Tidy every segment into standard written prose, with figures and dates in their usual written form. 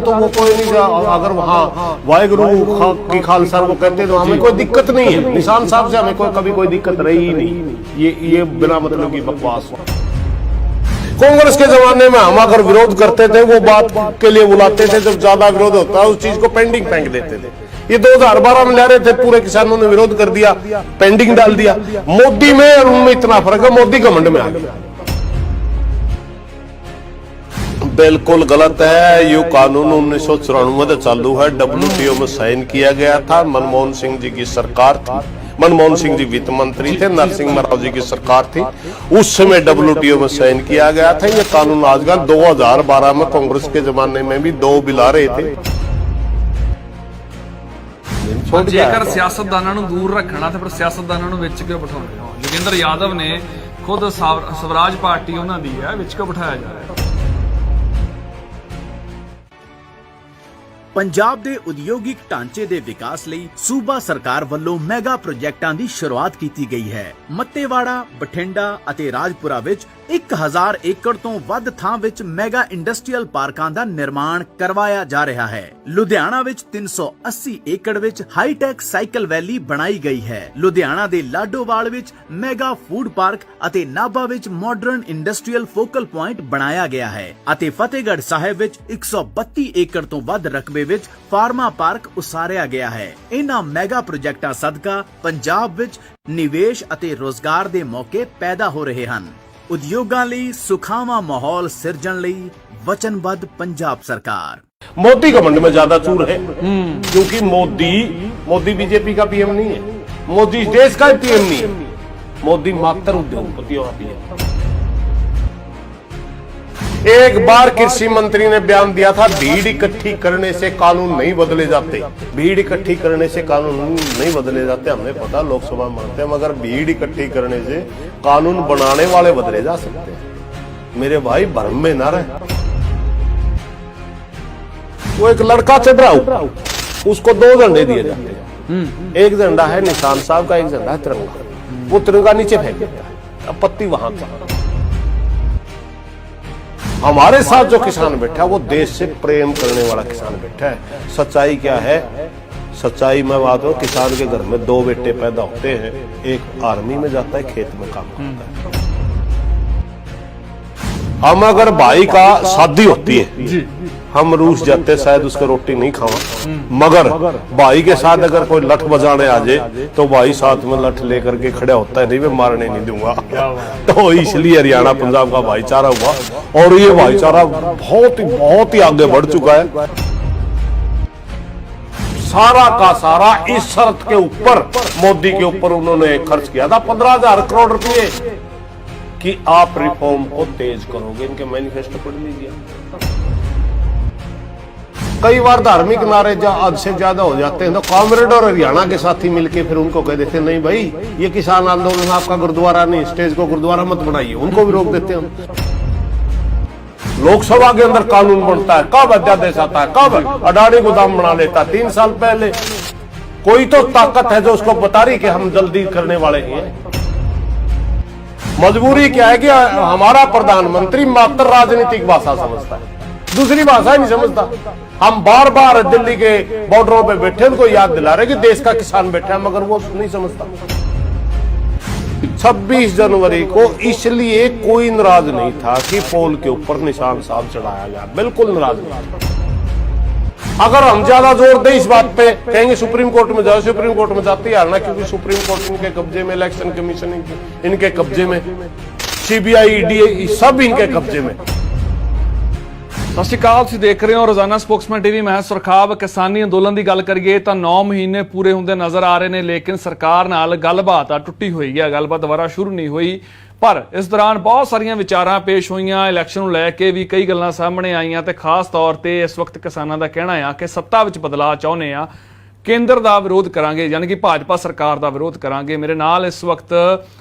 तो वो कोई नहीं था। अगर वहाँ वाहेगुरु की खालसा वो कहते तो हमें कोई दिक्कत नहीं है। निशान साहब से हमें कभी कोई दिक्कत रही ही नहीं। ये बिना मतलब की बकवास। कांग्रेस के जमाने में हम अगर विरोध करते थे वो बात के लिए बुलाते थे, जब ज्यादा विरोध होता है उस चीज को पेंडिंग फेंक देते थे। ये 2012 में ले रहे थे, पूरे किसानों ने विरोध कर दिया, पेंडिंग डाल दिया। मोदी में और उनमें इतना फर्क है, मोदी घमंड में आ गया। बिल्कुल गलत है। ये कानून 1994 में चालू है, WTO में साइन किया गया था। मनमोहन सिंह जी की सरकार थी, मनमोहन सिंह जी वित्त मंत्री थे, नरसिंह राव जी की सरकार थी, उस समय WTO में साइन किया गया था। ये कानून आजकल 2012 में कांग्रेस के जमाने में भी 2 बिल आ रहे थे। जेकर सियासतदानों ਨੂੰ दूर रखना तो फिर सियासतदानों ਨੂੰ ਵਿੱਚ क्यों ਬਿਠਾਉਂਦੇ ਹੋ? जोगिंदर यादव ने खुद स्वराज पार्टी ਉਹਨਾਂ ਦੀ ਹੈ, ਵਿੱਚ क्यों ਬਿਠਾਇਆ ਜਾ ਰਿਹਾ? ਪੰਜਾਬ ਦੇ ਉਦਯੋਗਿਕ ਢਾਂਚੇ ਦੇ ਵਿਕਾਸ ਲਈ ਸੂਬਾ ਸਰਕਾਰ ਵੱਲੋਂ ਮੈਗਾ ਪ੍ਰੋਜੈਕਟਾਂ ਦੀ ਸ਼ੁਰੂਆਤ ਕੀਤੀ ਗਈ ਹੈ। ਮੱਤੇਵਾੜਾ, ਬਠਿੰਡਾ ਅਤੇ ਰਾਜਪੁਰਾ ਵਿੱਚ 1000 ਏਕੜ ਤੋਂ ਵੱਧ ਥਾਂ ਵਿੱਚ ਮੈਗਾ ਇੰਡਸਟਰੀਅਲ ਪਾਰਕਾਂ ਦਾ ਨਿਰਮਾਣ ਕਰਵਾਇਆ ਜਾ ਰਿਹਾ ਹੈ। ਲੁਧਿਆਣਾ ਵਿੱਚ 380 ਏਕੜ ਵਿੱਚ ਹਾਈਟੈਕ ਸਾਈਕਲ ਵੈਲੀ ਬਣਾਈ ਗਈ ਹੈ। ਲੁਧਿਆਣਾ ਦੇ ਲਾਡੋਵਾਲ ਵਿੱਚ ਮੈਗਾ ਫੂਡ ਪਾਰਕ ਅਤੇ ਨਾਭਾ ਵਿੱਚ ਮਾਡਰਨ ਇੰਡਸਟਰੀਅਲ ਫੋਕਲ ਪੁਆਇੰਟ ਬਣਾਇਆ ਗਿਆ ਹੈ ਅਤੇ ਫਤਿਹਗੜ੍ਹ ਸਾਹਿਬ ਵਿੱਚ 132 ਏਕੜ ਤੋਂ ਵੱਧ ਰਕਬੇ ਵਿੱਚ ਫਾਰਮਾ ਪਾਰਕ ਉਸਾਰਿਆ ਗਿਆ ਹੈ। ਇਹਨਾਂ ਮੈਗਾ ਪ੍ਰੋਜੈਕਟਾਂ ਸਦਕਾ ਪੰਜਾਬ ਵਿੱਚ ਨਿਵੇਸ਼ ਅਤੇ ਰੋਜ਼ਗਾਰ ਦੇ ਮੌਕੇ ਪੈਦਾ ਹੋ ਰਹੇ ਹਨ। ਉਦਯੋਗਾਂ ਲਈ ਸੁਖਾਵਾਂ ਮਾਹੌਲ ਸਿਰਜਣ ਲਈ वचनबद्ध पंजाब सरकार। मोदी घमंड में ज्यादा चूर है, क्योंकि मोदी बीजेपी का पीएम नहीं है, मोदी इस देश का पीएम नहीं है, मोदी मात्र उद्योगपतियों का पीएम। एक बार कृषि मंत्री ने बयान दिया था, भीड़ इकट्ठी करने से कानून नहीं बदले जाते। भीड़ इकट्ठी करने से कानून नहीं बदले जाते, हमें पता, लोकसभा में मानते हैं, मगर भीड़ इकट्ठी करने से कानून बनाने वाले बदले जा सकते हैं। मेरे भाई भ्रम में ना रहे। वो एक लड़का चढ़ रहा, उसको 2 झंडे दिए जाते हैं। एक झंडा है निशान साहब का, एक झंडा है तिरंगा। वो तिरंगा नीचे फेंक देता है, आपत्ति वहां था। हमारे साथ जो किसान बैठा है वो देश से प्रेम करने वाला किसान बैठा है। सच्चाई क्या है? सच्चाई में बात हो, किसान के घर में 2 बेटे पैदा होते हैं, एक आर्मी में जाता है, खेत में काम करता है। हम अगर भाई का शादी होती है, हम रूस जाते, शायद उसको रोटी नहीं खावा, मगर भाई के साथ अगर कोई लठ बजाने आ जाए तो भाई साथ में लठ लेकर के खड़ा होता है, नहीं मैं मारने नहीं दूंगा। तो इसलिए हरियाणा पंजाब का भाईचारा हुआ, और ये भाईचारा बहुत ही आगे बढ़ चुका है। सारा का सारा इस शर्त के ऊपर, मोदी के ऊपर उन्होंने खर्च किया था 15,000 करोड़ रुपए कि आप रिफॉर्म को तेज करोगे। इनके मैनिफेस्टो पढ़ लीजिए। कई बार धार्मिक नारे हद से ज्यादा हो जाते हैं, तो कामरेड और हरियाणा के साथी मिलके फिर उनको कह देते हैं, नहीं भाई ये किसान आंदोलन आपका गुरुद्वारा नहीं, स्टेज को गुरुद्वारा मत बनाइए, उनको भी रोक देते हैं। लोकसभा के अंदर कानून बनता है, कब अध्यादेश आता है, कब अडानी गोदाम बना लेता है 3 साल पहले। कोई तो ताकत है जो उसको बता रही कि हम जल्दी करने वाले हैं। मजबूरी क्या है कि हमारा प्रधानमंत्री मात्र राजनीतिक भाषा समझता है, दूसरी भाषा ही नहीं समझता। हम बार बार दिल्ली के बॉर्डरों पे बैठे उनको याद दिला रहे कि देश का किसान बैठा है, मगर वो नहीं समझता। 26 जनवरी को इसलिए कोई नाराज नहीं था कि पोल के ऊपर निशान साहब चढ़ाया गया, बिल्कुल नाराज नहीं। अगर हम ज्यादा जोर दें इस बात पे, कहेंगे सुप्रीम कोर्ट में जाओ, सुप्रीम कोर्ट में जाती है ना, क्योंकि सुप्रीम कोर्ट इनके कब्जे में, इलेक्शन कमीशन इनके कब्जे में, CBI ED सब इनके कब्जे में। ਸਤਿ ਸ਼੍ਰੀ ਅਕਾਲ, ਤੁਸੀਂ ਦੇਖ ਰਹੇ ਹੋ ਰੋਜ਼ਾਨਾ ਸਪੋਕਸਮੈਨ ਟੀਵੀ। ਮੈਂ ਸੁਰਖਾਬ। ਕਿਸਾਨੀ ਅੰਦੋਲਨ ਦੀ ਗੱਲ ਕਰੀਏ ਤਾਂ 9 ਮਹੀਨੇ ਪੂਰੇ ਹੁੰਦੇ ਨਜ਼ਰ ਆ ਰਹੇ ਨੇ, ਲੇਕਿਨ ਸਰਕਾਰ ਨਾਲ ਗੱਲਬਾਤ ਟੁੱਟੀ ਹੋਈ ਹੈ, ਗੱਲਬਾਤ ਦੁਬਾਰਾ ਸ਼ੁਰੂ ਨਹੀਂ ਹੋਈ। ਪਰ ਇਸ ਦੌਰਾਨ ਬਹੁਤ ਸਾਰੀਆਂ ਵਿਚਾਰਾਂ ਪੇਸ਼ ਹੋਈਆਂ, ਇਲੈਕਸ਼ਨ ਨੂੰ ਲੈ ਕੇ ਵੀ ਕਈ ਗੱਲਾਂ ਸਾਹਮਣੇ ਆਈਆਂ, ਤੇ ਖਾਸ ਤੌਰ ਤੇ ਇਸ ਵਕਤ ਕਿਸਾਨਾਂ ਦਾ ਕਹਿਣਾ ਆ ਕਿ ਸੱਤਾ ਵਿੱਚ ਬਦਲਾਅ ਚਾਹੁੰਦੇ ਆ, ਕੇਂਦਰ ਦਾ ਵਿਰੋਧ ਕਰਾਂਗੇ, ਯਾਨੀ ਕਿ ਭਾਜਪਾ ਸਰਕਾਰ ਦਾ ਵਿਰੋਧ ਕਰਾਂਗੇ। ਮੇਰੇ ਨਾਲ ਇਸ ਵਕਤ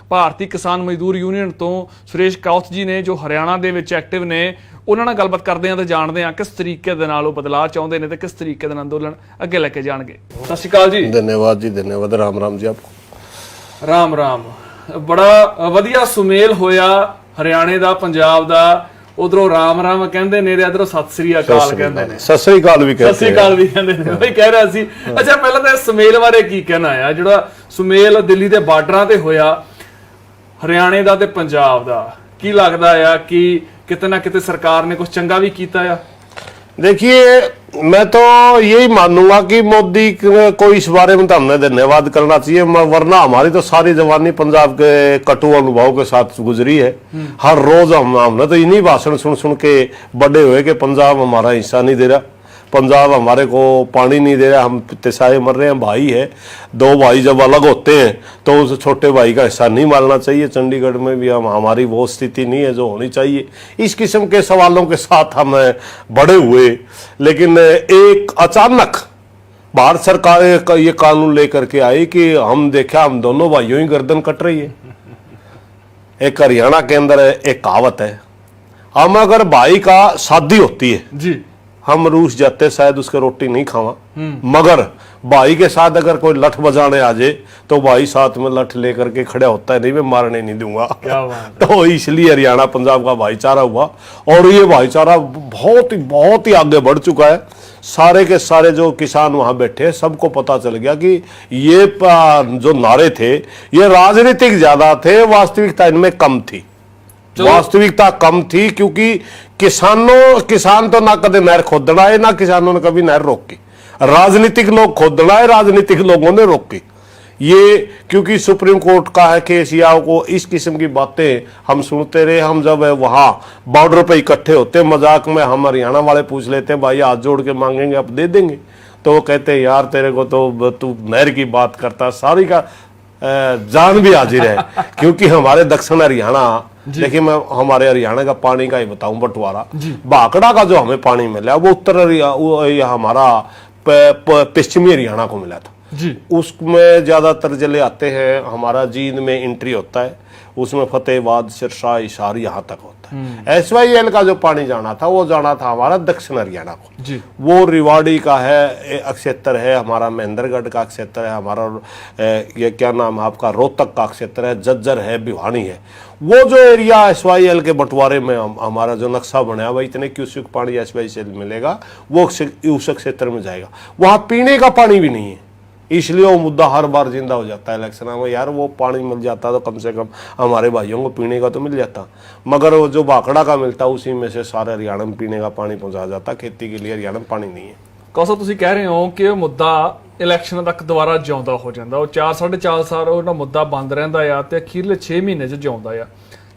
ਭਾਰਤੀ ਕਿਸਾਨ ਮਜ਼ਦੂਰ ਯੂਨੀਅਨ ਤੋਂ ਸੁਰੇਸ਼ ਕਾਉਤ ਜੀ ਨੇ, ਜੋ ਹਰਿਆਣਾ ਦੇ ਵਿੱਚ ਐਕਟਿਵ ਨੇ। ਉਹਨਾਂ ਨਾਲ ਗੱਲਬਾਤ ਕਰਦੇ ਹਾਂ ਤੇ ਜਾਣਦੇ ਹਾਂ ਕਿਸ ਤਰੀਕੇ ਦੇ ਨਾਲ ਉਹ ਬਦਲਾਅ ਚਾਹੁੰਦੇ ਨੇ ਤੇ ਕਿਸ ਤਰੀਕੇ ਦੇ ਨਾਲ ਅੰਦੋਲਨ ਅੱਗੇ ਲੈ ਕੇ ਜਾਣਗੇ। ਸਤਿ ਸ਼੍ਰੀ ਅਕਾਲ ਜੀ। धन्यवाद जी, धन्यवाद। राम राम जी आपको। राम राम। बड़ा वधिया सुमेल होया हरियाणे का, पंजाब का, ਉਧਰੋਂ ਰਾਮ ਰਾਮ ਕਹਿੰਦੇ ਨੇ ਤੇ ਇਧਰੋਂ ਸਤਿ ਸ੍ਰੀ ਅਕਾਲ ਕਹਿੰਦੇ ਨੇ। सत श्री अकाल भी ਸਤਿ कहते ਸ੍ਰੀ हैं। ਅਕਾਲ ਵੀ ਕਹਿੰਦੇ ਨੇ। ਬਈ ਕਹਿ ਰਿਹਾ ਸੀ ਅੱਛਾ ਪਹਿਲਾਂ ਤਾਂ ਸੁਮੇਲ ਬਾਰੇ ਕੀ ਕਹਿਣਾ ਆ, ਜਿਹੜਾ ਸੁਮੇਲ ਦਿੱਲੀ ਦੇ ਬਾਰਡਰਾਂ ਤੇ ਹੋਇਆ, ਹਰਿਆਣੇ ਦਾ ਤੇ ਪੰਜਾਬ ਦਾ, ਕੀ ਲੱਗਦਾ ਆ ਕਿ ਕਿਤੇ ਨਾ ਕਿਤੇ ਸਰਕਾਰ ਨੇ ਕੁਝ ਚੰਗਾ ਵੀ ਕੀਤਾ ਆ? देखिए, मैं तो यही मानूंगा कि मोदी को इस बारे में तो हमने धन्यवाद करना चाहिए, वरना हमारी तो सारी जवानी पंजाब के कटु अनुभव के साथ गुजरी है। हर रोज हमने तो इन्हीं भाषण सुन सुन के बड़े हुए कि पंजाब हमारा हिस्सा नहीं दे रहा, पंजाब हमारे को पानी नहीं दे रहा, हम तिसाए मर रहे हैं। भाई है, दो भाई जब अलग होते हैं तो उस छोटे भाई का हिस्सा नहीं मानना चाहिए। चंडीगढ़ में भी हमारी वो स्थिति नहीं है जो होनी चाहिए। इस किस्म के सवालों के साथ हम बड़े हुए, लेकिन एक अचानक भारत सरकार ये कानून लेकर के आई कि हम देखा हम दोनों भाइयों ही गर्दन कट रही है। एक हरियाणा के अंदर एक कहावत है, हम अगर भाई का शादी होती है जी, हम रूस जाते शायद उसके रोटी नहीं खावा, मगर भाई के साथ अगर कोई लठ बजाने आ जाए तो भाई साथ में लठ लेकर के खड़ा होता है, नहीं मैं मारने नहीं दूंगा। क्या बात है। तो इसलिए हरियाणा पंजाब का भाईचारा हुआ, और ये भाईचारा बहुत ही आगे बढ़ चुका है। सारे के सारे जो किसान वहां बैठे सबको पता चल गया कि ये जो नारे थे ये राजनीतिक ज्यादा थे, वास्तविकता इनमें कम थी। वास्तविकता कम थी, क्योंकि किसान तो ना कदे नहर खोदना है, ना किसानों ने कभी नहर रोकी। राजनीतिक लोग खोदना है, राजनीतिक लोगों ने रोकी ये, क्योंकि सुप्रीम कोर्ट का है केस, या को इस किस्म की बातें हम सुनते रहे। हम जब वहां बॉर्डर पे इकट्ठे होते, मजाक में हम हरियाणा वाले पूछ लेते हैं भाई हाथ जोड़ के मांगेंगे आप दे देंगे, तो वो कहते हैं यार तेरे को तो तू नहर की बात करता, सारी का जान भी हाजिर है। क्योंकि हमारे दक्षिण हरियाणा, देखिए मैं हमारे हरियाणा का पानी का ही बताऊं, बंटवारा भाखड़ा का जो हमें पानी मिला वो उत्तर हमारा पश्चिमी हरियाणा को मिला था जी। उसमें ज्यादातर जले आते हैं, हमारा जींद में एंट्री होता है, उसमें फतेहाबाद, सिरसा, हिसार यहाँ तक होता है। SYL का जो पानी जाना था वो जाना था हमारा दक्षिण हरियाणा को जी। वो रिवाड़ी का है क्षेत्र है, हमारा महेंद्रगढ़ का क्षेत्र है, हमारा ये क्या नाम है आपका रोहतक का क्षेत्र है, जज्जर है, भिवानी है। वो जो एरिया SYL के बंटवारे में हमारा जो नक्शा बनाया हुआ, इतने क्यूसेक पानी SYL मिलेगा वो उस क्षेत्र में जाएगा। वहां पीने का पानी भी नहीं है, इसलिए वो मुद्दा हर बार जिंदा हो जाता है इलेक्शन में। यार वो पानी मिल जाता तो कम से कम हमारे भाइयों को पीने का तो मिल जाता, मगर वो जो भाखड़ा का मिलता उसी में से सारे हरियाणा में पीने का पानी पहुंचा जाता। खेती के लिए हरियाणा में पानी नहीं है। ਕੌਸਾ ਤੁਸੀਂ ਕਹਿ ਰਹੇ ਹੋ ਕਿ ਇਹ ਮੁੱਦਾ ਇਲੈਕਸ਼ਨ ਤੱਕ ਦੁਬਾਰਾ ਜਿਉਂਦਾ ਹੋ ਜਾਂਦਾ, ਉਹ 4-4.5 ਸਾਲ ਉਹਦਾ ਮੁੱਦਾ ਬੰਦ ਰਹਿੰਦਾ ਆ ਤੇ ਅਖੀਰਲੇ 6 ਮਹੀਨੇ 'ਚ ਜਿਉਂਦਾ ਆ।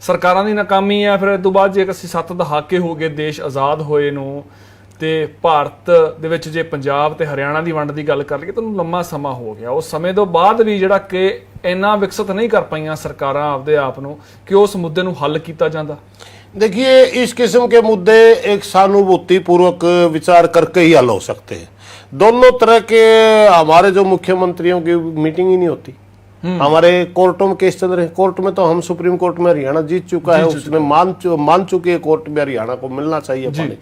ਸਰਕਾਰਾਂ ਦੀ ਨਾਕਾਮੀ ਆ, ਫਿਰ ਇਸ ਤੋਂ ਬਾਅਦ ਜੇ ਅਸੀਂ 7 ਦਹਾਕੇ ਹੋ ਗਏ ਦੇਸ਼ ਆਜ਼ਾਦ ਹੋਏ ਨੂੰ, ਤੇ ਭਾਰਤ ਦੇ ਵਿੱਚ ਜੇ ਪੰਜਾਬ ਤੇ ਹਰਿਆਣਾ ਦੀ ਵੰਡ ਦੀ ਗੱਲ ਕਰ ਲਈਏ ਤਾਂ ਲੰਮਾ ਸਮਾਂ ਹੋ ਗਿਆ। ਉਸ ਸਮੇਂ ਤੋਂ ਬਾਅਦ ਵੀ ਜਿਹੜਾ ਕਿ ਇੰਨਾ ਵਿਕਸਿਤ ਨਹੀਂ ਕਰ ਪਾਈਆਂ ਸਰਕਾਰਾਂ ਆਪਦੇ ਆਪ ਨੂੰ ਕਿ ਉਸ ਮੁੱਦੇ ਨੂੰ ਹੱਲ ਕੀਤਾ ਜਾਂਦਾ। देखिए, इस किस्म के मुद्दे एक सहानुभूति पूर्वक विचार करके ही हल हो सकते हैं। दोनों तरह के हमारे जो मुख्यमंत्रियों की मीटिंग ही नहीं होती। हमारे कोर्टों में केस चल रहे हैं, कोर्ट में तो हम सुप्रीम कोर्ट में हरियाणा जीत चुका है, उसमें मान चुकी है कोर्ट में हरियाणा को मिलना चाहिए पानी,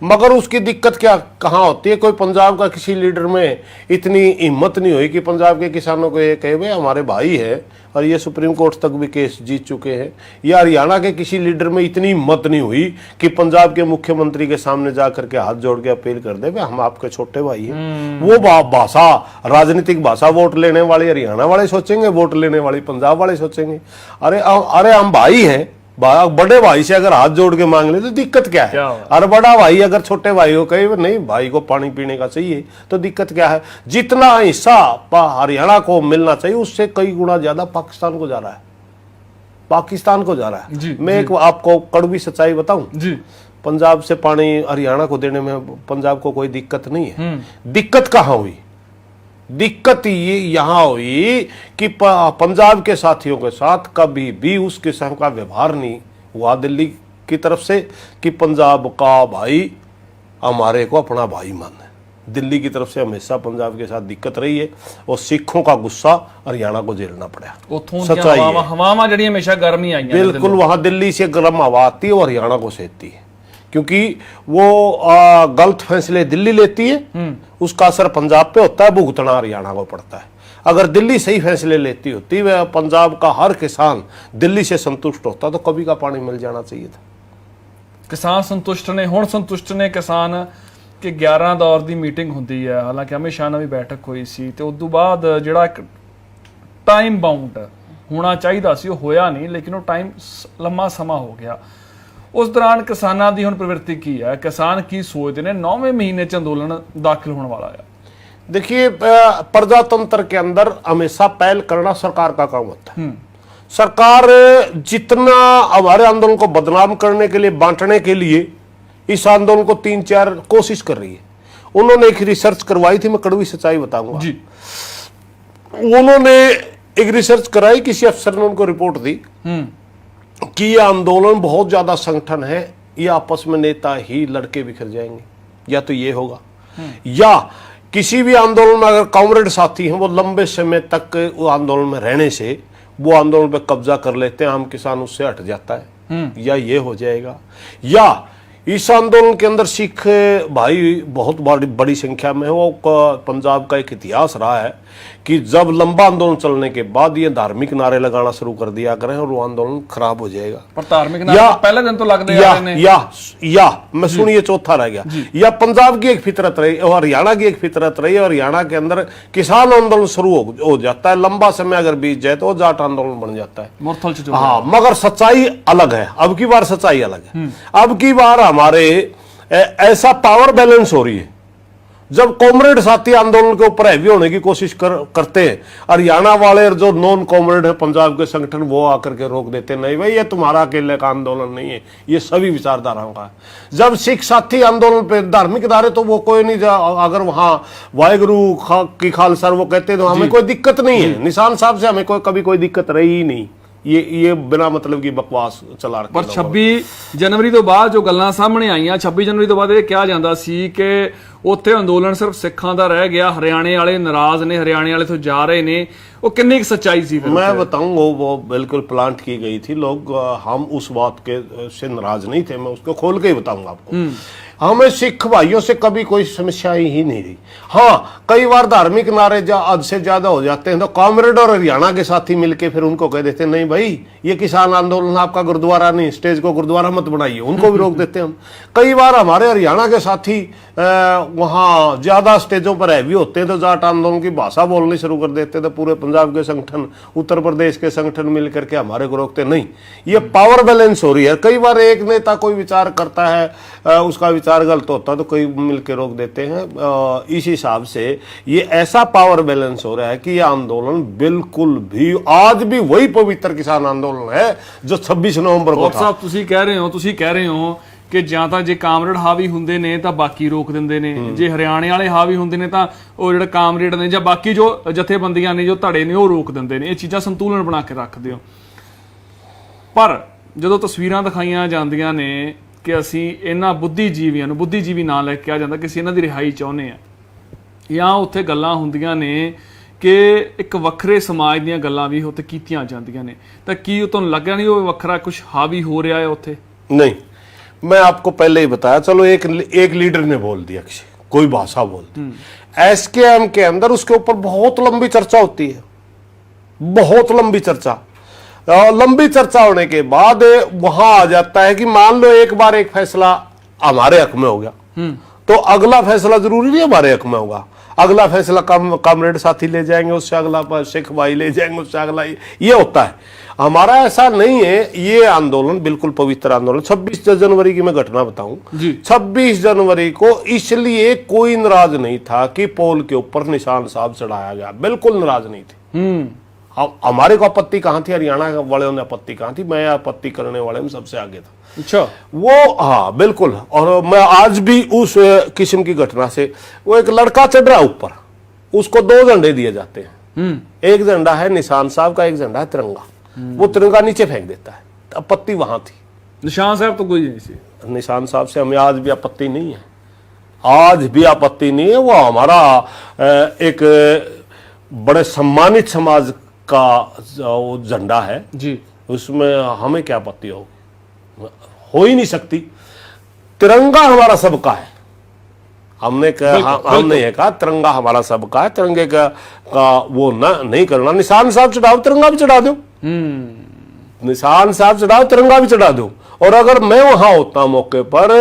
मगर उसकी दिक्कत क्या कहाँ होती है? कोई पंजाब का किसी लीडर में इतनी हिम्मत नहीं हुई कि पंजाब के किसानों को ये कहे भाई हमारे भाई है और ये सुप्रीम कोर्ट तक भी केस जीत चुके हैं, या हरियाणा के किसी लीडर में इतनी हिम्मत नहीं हुई कि पंजाब के मुख्यमंत्री के सामने जाकर के हाथ जोड़ के अपील कर दे भाई हम आपके छोटे भाई हैं। वो भाषा, राजनीतिक भाषा वोट लेने वाले हरियाणा वाले सोचेंगे, वोट लेने वाले पंजाब वाले सोचेंगे अरे हम भाई हैं, बड़े भाई से अगर हाथ जोड़ के मांग ले तो दिक्कत क्या है? और बड़ा भाई अगर छोटे भाई को कहे नहीं भाई को पानी पीने का चाहिए तो दिक्कत क्या है? जितना हिस्सा हरियाणा को मिलना चाहिए उससे कई गुना ज्यादा पाकिस्तान को जा रहा है, पाकिस्तान को जा रहा है। मैं एक आपको कड़वी सच्चाई बताऊं जी, पंजाब से पानी हरियाणा को देने में पंजाब को कोई दिक्कत नहीं है। दिक्कत कहाँ हुई? दिक्कत ये यहाँ हुई कि पंजाब के साथियों के साथ कभी भी उस किस्म का व्यवहार नहीं हुआ दिल्ली की तरफ से कि पंजाब का भाई हमारे को अपना भाई माने। दिल्ली की तरफ से हमेशा पंजाब के साथ दिक्कत रही है और सिखों का गुस्सा हरियाणा को झेलना पड़ा। सच्चाई है, हवावां जड़ी हमेशा गर्मी आई हैं, बिल्कुल वहां दिल्ली से गर्म हवा आती है और हरियाणा को सेकती है, क्योंकि वो गलत फैसले दिल्ली लेती है, उसका असर पंजाब पे होता है, भुगतना हरियाणा को पड़ता है। अगर दिल्ली सही फैसले लेती होती, वह पंजाब का हर किसान दिल्ली से संतुष्ट होता तो कभी का पानी मिल जाना चाहिए था। ਕਿਸਾਨ ਸੰਤੁਸ਼ਟ ਨੇ, ਹੁਣ ਸੰਤੁਸ਼ਟ ਨੇ ਕਿਸਾਨ ਕਿ 11 ਦੌਰ ਦੀ ਮੀਟਿੰਗ ਹੁੰਦੀ ਹੈ। ਹਾਲਾਂਕਿ ਅਮਿਤ ਸ਼ਾਹ ਨਾਲ ਵੀ ਬੈਠਕ ਹੋਈ ਸੀ ਤੇ ਉਸ ਤੋਂ ਬਾਅਦ ਜਿਹੜਾ ਇੱਕ ਟਾਈਮ ਬਾਉਂਡ ਹੋਣਾ ਚਾਹੀਦਾ ਸੀ ਉਹ ਹੋਇਆ ਨਹੀਂ, ਲੇਕਿਨ ਉਹ ਟਾਈਮ ਲੰਮਾ ਸਮਾਂ ਹੋ ਗਿਆ। ਉਸ ਦੌਰਾਨ ਕਿਸਾਨਾਂ ਦੀ ਹੁਣ ਪ੍ਰਵਿਰਤੀ ਕੀ ਹੈ, ਕਿਸਾਨ ਕੀ ਸੋਚਦੇ ਨੇ? 9वें ਮਹੀਨੇ ਚ ਅੰਦੋਲਨ ਦਾਖिल होने वाला है। देखिए, प्रजातंत्र के अंदर हमेशा पहल करना सरकार का काम होता है। सरकार जितना हमारे आंदोलन को बदनाम करने के लिए, बांटने के लिए इस आंदोलन को 3-4 कोशिश कर रही है। उन्होंने एक रिसर्च करवाई थी, मैं कड़वी सच्चाई बताऊंगा जी। उन्होंने एक रिसर्च कराई, किसी अफसर ने उनको रिपोर्ट दी कि ये आंदोलन बहुत ज्यादा संगठन है, ये आपस में नेता ही लड़के बिखर जाएंगे, या तो ये होगा, या किसी भी आंदोलन में अगर कॉमरेड साथी हैं वो लंबे समय तक वो आंदोलन में रहने से वो आंदोलन पे कब्जा कर लेते हैं, आम किसान उससे हट जाता है, या ये हो जाएगा, या इस आंदोलन के अंदर सिख भाई बहुत बड़ी संख्या में है। वो पंजाब का एक इतिहास रहा है कि जब लंबा आंदोलन चलने के बाद ये धार्मिक नारे लगाना शुरू कर दिया करें और वो आंदोलन खराब हो जाएगा। पर धार्मिक नारे तो पहले दिन तो लगते या मैं सुनिए, चौथा रह गया, या पंजाब की एक फितरत रही और हरियाणा की एक फितरत रही, और हरियाणा के अंदर किसान आंदोलन शुरू हो जाता है, लंबा समय अगर बीत जाए तो जाट आंदोलन बन जाता है। हाँ, मगर सच्चाई अलग है, अब की बार सच्चाई अलग है। अब की बार हमारे ऐसा पावर बैलेंस हो रही है, जब कॉमरेड साथी आंदोलन के ऊपर हैवी होने की कोशिश करते हैं, हरियाणा वाले जो नॉन कॉमरेड है पंजाब के संगठन वो आकर के रोक देते, नहीं भाई ये तुम्हारा अकेले का आंदोलन नहीं है, ये सभी विचारधाराओं का है। जब सिख साथी आंदोलन पे धार्मिक नारे तो वो कोई नहीं, अगर वहां वाहेगुरु की खालसा वो कहते तो हमें कोई दिक्कत नहीं है, निशान साहब से हमें कभी कोई दिक्कत रही ही नहीं। ये बिना मतलब की बकवास चला रहे। पर 26 जनवरी तो बाद जो गल्लां सामने आईਆਂ, 26 जनवरी तो बाद ਇਹ ਕਿਹਾ ਜਾਂਦਾ ਸੀ ਕਿ ਉੱਥੇ ਅੰਦੋਲਨ ਸਿਰਫ ਸਿੱਖਾਂ ਦਾ ਰਹਿ ਗਿਆ, ਹਰਿਆਣੇ ਵਾਲੇ ਨਾਰਾਜ਼ ਨੇ, ਹਰਿਆਣੇ ਵਾਲੇ ਤੋਂ ਜਾ ਰਹੇ ਨੇ, वो कितनी की सच्चाई थी? मैं बताऊं, वो बिल्कुल प्लांट की गई थी। लोग हम उस बात के से नाराज नहीं थे, मैं उसको खोल के ही बताऊंगा आपको। हमें सिख भाइयों से कभी कोई समस्या ही नहीं रही। हाँ, कई बार धार्मिक नारे हद से ज्यादा हो जाते हैं तो कॉमरेड और हरियाणा के साथी मिलके फिर उनको कह देते हैं, नहीं भाई ये किसान आंदोलन आपका गुरुद्वारा नहीं, स्टेज को गुरुद्वारा मत बनाइए, उनको भी रोक देते हैं हम। कई बार हमारे हरियाणा के साथी वहाँ ज्यादा स्टेजों पर हैवी होते हैं तो जाट आंदोलन की भाषा बोलनी शुरू कर देते, तो पूरे पंजाब के संगठन, उत्तर प्रदेश के संगठन मिलकर के हमारे को रोकते। नहीं, ये पावर बैलेंस हो रही है। कई बार एक नेता कोई विचार करता है, उसका विचार गलत होता है तो कई मिलकर रोक देते हैं। इस हिसाब से ये ऐसा पावर बैलेंस हो रहा है कि ये आंदोलन बिल्कुल भी आज भी वही पवित्र किसान आंदोलन है जो 26 नवंबर को था। साहब ਤੁਸੀਂ ਕਹਿ ਰਹੇ ਹੋ ਕਿ ਜਾਂ ਤਾਂ ਜੇ ਕਾਮਰੇਡ ਹਾਵੀ ਹੁੰਦੇ ਨੇ ਤਾਂ ਬਾਕੀ ਰੋਕ ਦਿੰਦੇ ਨੇ, ਜੇ ਹਰਿਆਣੇ ਵਾਲੇ ਹਾਵੀ ਹੁੰਦੇ ਨੇ ਤਾਂ ਉਹ ਜਿਹੜੇ ਕਾਮਰੇਡ ਨੇ ਜਾਂ ਬਾਕੀ ਜੋ ਜਥੇਬੰਦੀਆਂ ਨੇ, ਜੋ ਧੜੇ ਨੇ, ਉਹ ਰੋਕ ਦਿੰਦੇ ਨੇ। ਇਹ ਚੀਜ਼ਾਂ ਸੰਤੁਲਨ ਬਣਾ ਕੇ ਰੱਖਦੇ ਹੋ। ਪਰ ਜਦੋਂ ਤਸਵੀਰਾਂ ਦਿਖਾਈਆਂ ਜਾਂਦੀਆਂ ਨੇ ਕਿ ਅਸੀਂ ਇਹਨਾਂ ਬੁੱਧੀਜੀਵੀਆਂ ਨੂੰ, ਬੁੱਧੀਜੀਵੀ ਨਾਂ ਲੈ ਕੇ ਆ ਜਾਂਦਾ ਕਿ ਅਸੀਂ ਇਹਨਾਂ ਦੀ ਰਿਹਾਈ ਚਾਹੁੰਦੇ ਆ, ਜਾਂ ਉੱਥੇ ਗੱਲਾਂ ਹੁੰਦੀਆਂ ਨੇ ਕਿ ਇੱਕ ਵੱਖਰੇ ਸਮਾਜ ਦੀਆਂ ਗੱਲਾਂ ਵੀ ਉੱਥੇ ਕੀਤੀਆਂ ਜਾਂਦੀਆਂ ਨੇ, ਤਾਂ ਕੀ ਉਹ ਤੁਹਾਨੂੰ ਲੱਗਿਆ ਨਹੀਂ ਉਹ ਵੱਖਰਾ ਕੁਝ ਹਾਵੀ ਹੋ ਰਿਹਾ ਹੈ ਉੱਥੇ? नहीं, मैं आपको पहले ही बताया। चलो एक लीडर ने बोल दिया, कोई भाषा बोल दी, एसकेएम के अंदर उसके ऊपर बहुत लंबी चर्चा होती है, बहुत लंबी चर्चा। लंबी चर्चा होने के बाद वहां आ जाता है कि मान लो एक बार एक फैसला हमारे हक में हो गया तो अगला फैसला जरूरी नहीं हमारे हक में होगा। अगला फैसला कॉमरेड साथी ले जाएंगे, उससे अगला सिख भाई ले जाएंगे, उससे अगला ये होता है। हमारा ऐसा नहीं है। ये आंदोलन बिल्कुल पवित्र आंदोलन। 26 जनवरी की मैं घटना बताऊं, 26 जनवरी को इसलिए कोई नाराज नहीं था कि पोल के ऊपर निशान साहब चढ़ाया गया, बिल्कुल नाराज नहीं थे। हमारे को आपत्ति कहां थी, हरियाणा वाले ने आपत्ति कहां थी? मैं आपत्ति करने वाले में सबसे आगे था। अच्छा, वो हाँ बिल्कुल। और मैं आज भी उस किस्म की घटना से, वो एक लड़का चढ़ रहा ऊपर, उसको 2 झंडे दिए जाते हैं। एक झंडा है निशान साहब का, एक झंडा है तिरंगा। वो तिरंगा नीचे फेंक देता है। आपत्ति वहां थी। निशान साहब तो कोई नहीं थी। निशान साहब से हमें आज भी आपत्ति नहीं है, आज भी आपत्ति नहीं है। वो हमारा एक बड़े सम्मानित समाज का झंडा है जी, उसमें हमें क्या आपत्ति हो ही नहीं सकती। तिरंगा हमारा सबका है। हमने कहा तिरंगा हमारा सबका है, तिरंगे का वो नहीं करना। निशान साहब चढ़ाओ, तिरंगा भी चढ़ा दो, निशान साहब चढ़ाओ, तिरंगा भी चढ़ा दो, और अगर मैं वहां होता मौके पर